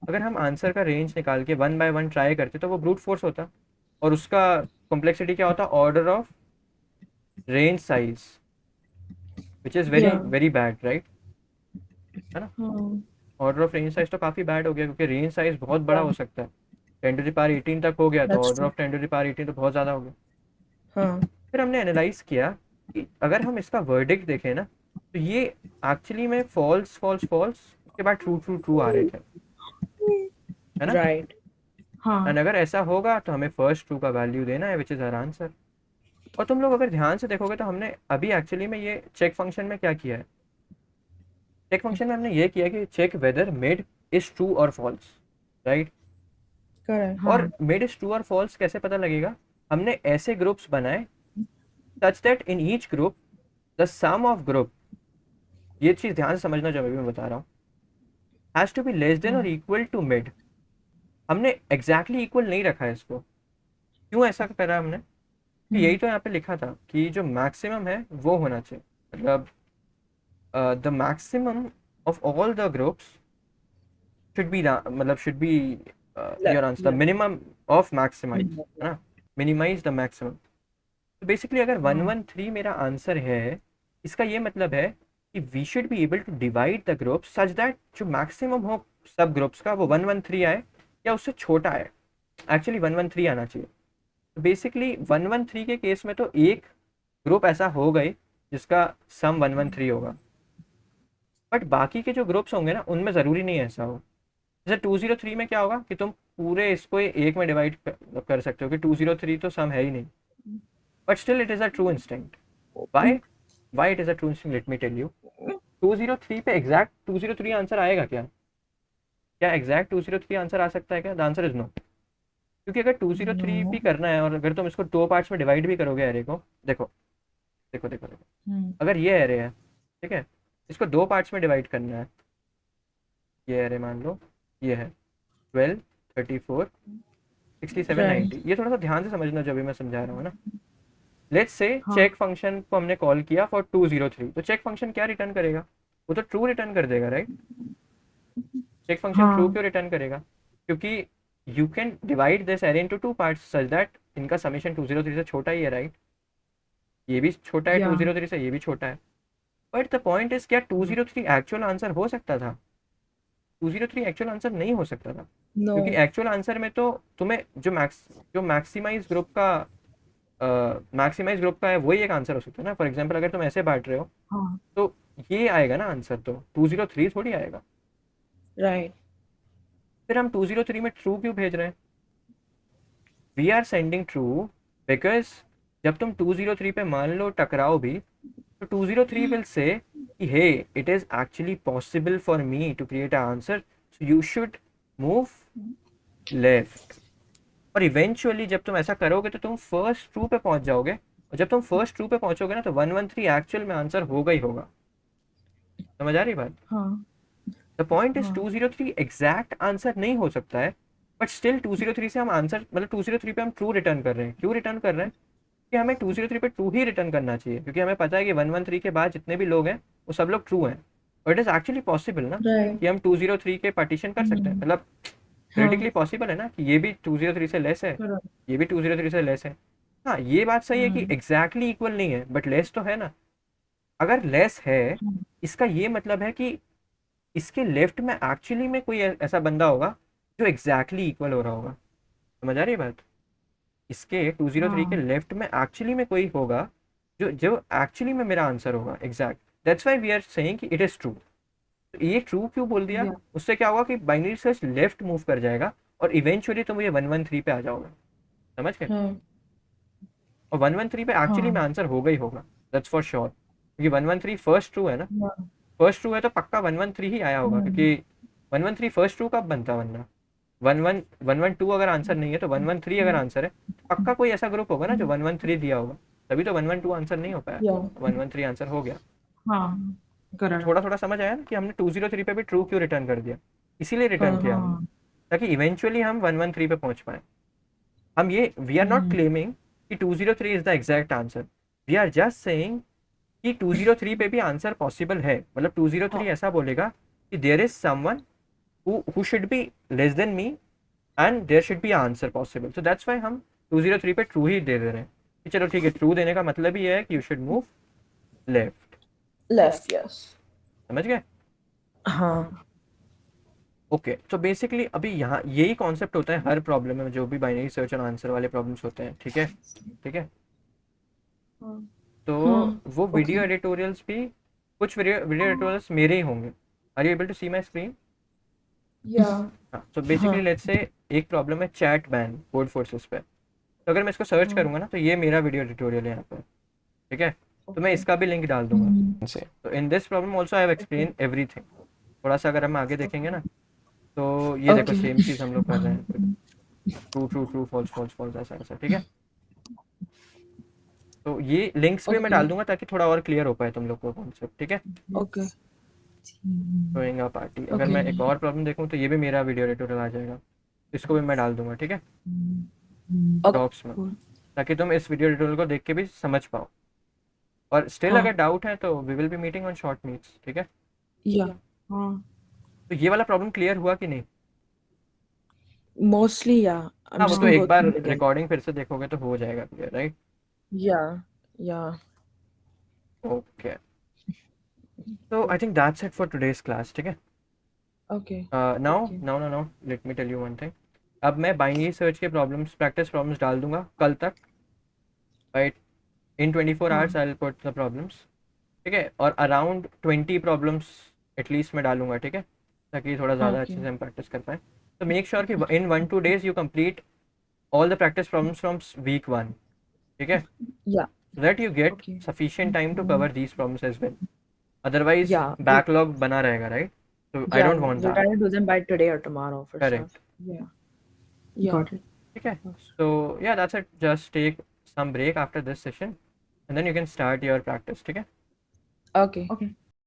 Speaker 1: अगर हम आंसर का रेंज निकाल के 1 by 1 ट्राई करते तो वो ब्रूट फोर्स होता, और उसका कॉम्प्लेक्सिटी क्या होता, order of range size, which is very
Speaker 3: Yeah.
Speaker 1: Very bad, right? है ना?
Speaker 3: हाँ.
Speaker 1: ऑर्डर ऑफ रेंज साइज तो काफ़ी बैड हो गया, क्योंकि रेंज साइज बहुत बड़ा हो सकता है। 10 to the power 18 तक हो गया, तो
Speaker 3: That's
Speaker 1: order
Speaker 3: true.
Speaker 1: Of 10 to the power 18 तो बहुत ज़्यादा हो गया।
Speaker 3: हाँ.
Speaker 1: फिर हमने एनालाइज किया कि अगर हम इसका वर्डिक्ट देखें ना, तो ये एक्चुअली में फॉल्स फॉल्स फॉल्स, उसके बाद ट्रू ट्रू ट्रू आ रहे थे, है ना?
Speaker 3: Right.
Speaker 2: हाँ.
Speaker 1: एंड अगर ऐसा होगा तो हमें फर्स्ट ट्रू का वैल्यू देना है, विच इज़ आवर आंसर। और तुम लोग अगर ध्यान से देखोगे तो हमने अभी एक्चुअली में ये चेक फंक्शन में क्या किया है, चेक फंक्शन में हमने ये किया कि check whether mid is true और फॉल्स, राइट?
Speaker 3: Correct.
Speaker 1: और
Speaker 2: हाँ.
Speaker 1: मिड इज ट्रू और फॉल्स कैसे पता लगेगा, हमने ऐसे ग्रुप्स बनाए such that in each group the sum of group, ये चीज़ ध्यान से समझना जो मैं बता रहा हूँ, has to be less than और इक्वल टू मिड। हमने एग्जैक्टली इक्वल नहीं रखा है इसको। क्यों ऐसा करा हमने? तो यही तो यहाँ पे लिखा था कि जो मैक्सिमम है वो होना चाहिए, मतलब the maximum of all the groups should be मतलब should be your answer the minimum of maximize, है ना, minimize the maximum। तो बेसिकली अगर 113 मेरा आंसर है, इसका ये मतलब है कि we should be able to divide the group such that जो मैक्सिमम हो सब ग्रुप्स का वो 113 आए या उससे छोटा आए। एक्चुअली 113 आना चाहिए। तो बेसिकली 113 के केस में तो एक ग्रुप ऐसा हो गए जिसका सम 113 होगा, बट बाकी के जो ग्रुप्स होंगे ना उनमें ज़रूरी नहीं है ऐसा हो। जैसे 203 में क्या होगा कि तुम पूरे इसको एक में डिवाइड कर सकते हो कि 203 तो सम है ही नहीं, but still it is a true instinct. Why it is a true instinct, let me tell you. 203 पे एग्जैक्ट 203 आंसर आएगा क्या? क्या एग्जैक्ट 203 आंसर आ सकता है क्या? The answer is no. क्योंकि अगर 203 भी करना है और अगर तुम इसको दो पार्ट्स में डिवाइड भी करोगे एरे को, देखो देखो देखो देखो, अगर ये एरे है, ठीक है, इसको दो पार्ट्स में डिवाइड करना है। ये एरे मान लो ये है 12, 34, 67, 90। ये थोड़ा सा ध्यान से समझना जो भी मैं समझा रहा हूँ ना। लेट्स से चेक फंक्शन को हमने कॉल किया फॉर 203, तो चेक फंक्शन क्या रिटर्न करेगा? वो तो ट्रू रिटर्न कर देगा, राइट? चेक फंक्शन ट्रू क्यों रिटर्न करेगा? क्योंकि you can divide this array into two parts such that इनका समेशन 203 से छोटा ही है, राइट? ये भी छोटा है 203 से, ये भी छोटा है। बट द पॉइंट इज क्या 203 एक्चुअल आंसर हो सकता था? 203 एक्चुअल आंसर नहीं हो सकता था, क्योंकि एक्चुअल आंसर में तो तुम्हें जो मैक्सिमाइज ग्रुप का है वही एक आंसर हो सकता है ना। फॉर एग्जांपल अगर तुम ऐसे बांट रहे हो तो ये आएगा ना आंसर, तो 203 थोड़ी आएगा,
Speaker 3: राइट।
Speaker 1: फिर हम 203 में ट्रू क्यों भेज रहे हैं? We are sending true because जब तुम 203 पे मान लो टकराओ भी, तो 203 विल से कि hey it is actually possible for me to create a answer, so you should move left. और इवेंचुअली जब तुम ऐसा करोगे तो तुम फर्स्ट ट्रू पे पहुंच जाओगे, और जब तुम फर्स्ट ट्रू पे पहुंचोगे ना तो 113 एक्चुअल में आंसर होगा ही होगा। समझ आ रही बात? The point is 203 exact answer नहीं हो सकता है, बट स्टिल 203 से हम आंसर, मतलब 203 पे हम ट्रू रिटर्न कर रहे हैं। क्यों रिटर्न कर रहे हैं? कि हमें 203 पे ट्रू ही रिटर्न करना चाहिए, क्योंकि हमें पता है कि 113 के बाद जितने भी लोग हैं वो सब लोग ट्रू हैं। और इट इज एक्चुअली पॉसिबल ना कि हम 203 के पार्टीशन कर सकते हैं, मतलब थ्योरेटिकली पॉसिबल है ना कि ये भी 203 से लेस है, ये भी 203 से लेस है। हाँ, ये बात सही है कि एग्जैक्टली इक्वल नहीं है, बट लेस तो है ना। अगर लेस है इसका ये मतलब है कि इसके लेफ्ट में एक्चुअली में कोई ऐसा बंदा होगा जो एग्जैक्टली इक्वल हो रहा होगा। समझ आ रही है बात? इसके 203 के लेफ्ट में एक्चुअली में कोई होगा जो जो एक्चुअली में मेरा आंसर होगा exact. That's why we are saying कि इट इज ट्रू। तो ये ट्रू क्यों बोल दिया? उससे क्या होगा कि बाइनरी सर्च लेफ्ट मूव कर जाएगा और इवेंचुअली तुम ये 113 पे आ जाओगे। समझ गए? और 113 पे एक्चुअली में आंसर होगा ही होगा, दैट्स फॉर श्योर, क्योंकि 113 फर्स्ट ट्रू है ना। फर्स्ट ट्रू है तो पक्का 113 ही आया होगा, क्योंकि 113 फर्स्ट ट्रू कब बनता, वरना 112 अगर आंसर नहीं है तो 113 अगर आंसर है तो पक्का कोई ऐसा ग्रुप होगा ना जो 113 दिया होगा, तभी तो 112 आंसर नहीं हो पाया, 113 आंसर हो गया। थोड़ा थोड़ा समझ आया ना कि हमने 203 पे भी ट्रू क्यों रिटर्न कर दिया? इसीलिए रिटर्न किया हमने, ताकि इवेंचुअली हम 113 पे पहुंच पाए। हम ये वी आर नॉट क्लेमिंग कि 203 is the exact answer, we are just saying कि 203 पे भी आंसर पॉसिबल है। मतलब 203 ऐसा बोलेगा कि there is someone who should be less than me and there should be an answer possible, so that's why हम 203 पे ट्रू ही दे रहे हैं कि चलो ठीक है, ट्रू देने का मतलब ही है कि you should move left.
Speaker 3: Yes,
Speaker 1: समझ गए?
Speaker 3: हाँ।
Speaker 1: ओके, तो बेसिकली अभी यहाँ यही कॉन्सेप्ट होता है हर प्रॉब्लम में, जो भी बाइनरी सर्च और आंसर वाले प्रॉब्लम्स होते हैं, ठीक है? ठीक है, तो वो वीडियो एडिटोरियल्स भी, कुछ वीडियो एडिटोरियल्स मेरे ही होंगे। Are you able to see my screen? तो बेसिकली लेट्स से एक प्रॉब्लम है चैट बैन कोड फोर्सेस पे, तो अगर मैं इसको सर्च करूंगा ना तो ये मेरा वीडियो एडिटोरियल है यहाँ पर, ठीक है? तो मैं इसका भी लिंक डाल दूंगा। तो इन this problem also I have explain everything. थोड़ा सा अगर हम आगे देखेंगे ना तो ये देखो सेम चीज़ हम लोग कर रहे हैं, true true true false false false, ऐसा ऐसा, ठीक है? तो ये लिंक्स भी मैं
Speaker 3: Okay.
Speaker 1: डाल दूंगा ताकि थोड़ा और क्लियर हो पाए तुम लोग को कॉन्सेप्ट, ठीक है।
Speaker 3: Okay.
Speaker 1: शोइंग अ पार्टी, अगर मैं एक और प्रॉब्लम देखूँ तो ये भी मेरा वीडियो ट्यूटोरियल आ जाएगा, इसको भी मैं डाल दूंगा, ठीक है,
Speaker 3: Okay.
Speaker 1: डॉक्स में, ताकि तुम इस वीडियो ट्यूटोरियल को देख के भी समझ पाओ। और स्टिल अगर डाउट है तो we will be meeting on short meets, ठीक है।
Speaker 3: Yeah.
Speaker 2: हाँ
Speaker 1: तो ये वाला प्रॉब्लम क्लियर हुआ कि नहीं?
Speaker 3: Mostly, yeah. I'm
Speaker 1: हाँ, वो
Speaker 3: just
Speaker 1: तो
Speaker 3: gonna
Speaker 1: एक
Speaker 3: go
Speaker 1: बार
Speaker 3: through it again.
Speaker 1: रिकॉर्डिंग फिर से देखोगे तो हो जाएगा clear, right?
Speaker 3: Yeah. Yeah.
Speaker 1: Okay, तो I think that's it for today's class, ठीक है।
Speaker 3: Okay.
Speaker 1: Now
Speaker 3: Okay.
Speaker 1: Now now now let me tell you one thing. अब मैं बाइनरी सर्च के प्रॉब्लम्स, प्रैक्टिस प्रॉब्लम्स डाल दूंगा कल तक, right. In 24 hours I will put the problems, ठीक है। और अराउंड 20 प्रॉब्लम्स एटलीस्ट मैं डालूंगा, ठीक है, ताकि थोड़ा ज़्यादा अच्छे से हम प्रैक्टिस कर पाएँ। तो मेक श्योर कि इन 1-2 days you complete all the practice problems from week 1, ठीक है,
Speaker 3: Yeah.
Speaker 1: so that you get
Speaker 3: Okay.
Speaker 1: sufficient time to cover these problems as well, otherwise
Speaker 3: Yeah.
Speaker 1: backlog बना रहेगा, right? So I
Speaker 3: Yeah.
Speaker 1: don't want
Speaker 3: We're
Speaker 1: that,
Speaker 3: trying to do them by today or tomorrow for sure.
Speaker 1: correct,
Speaker 3: Yeah. Yeah.
Speaker 2: got it.
Speaker 1: ठीक है। So yeah, that's it, just take some break after this session and then you can start your practice, ठीक है।
Speaker 3: Okay.
Speaker 2: Okay.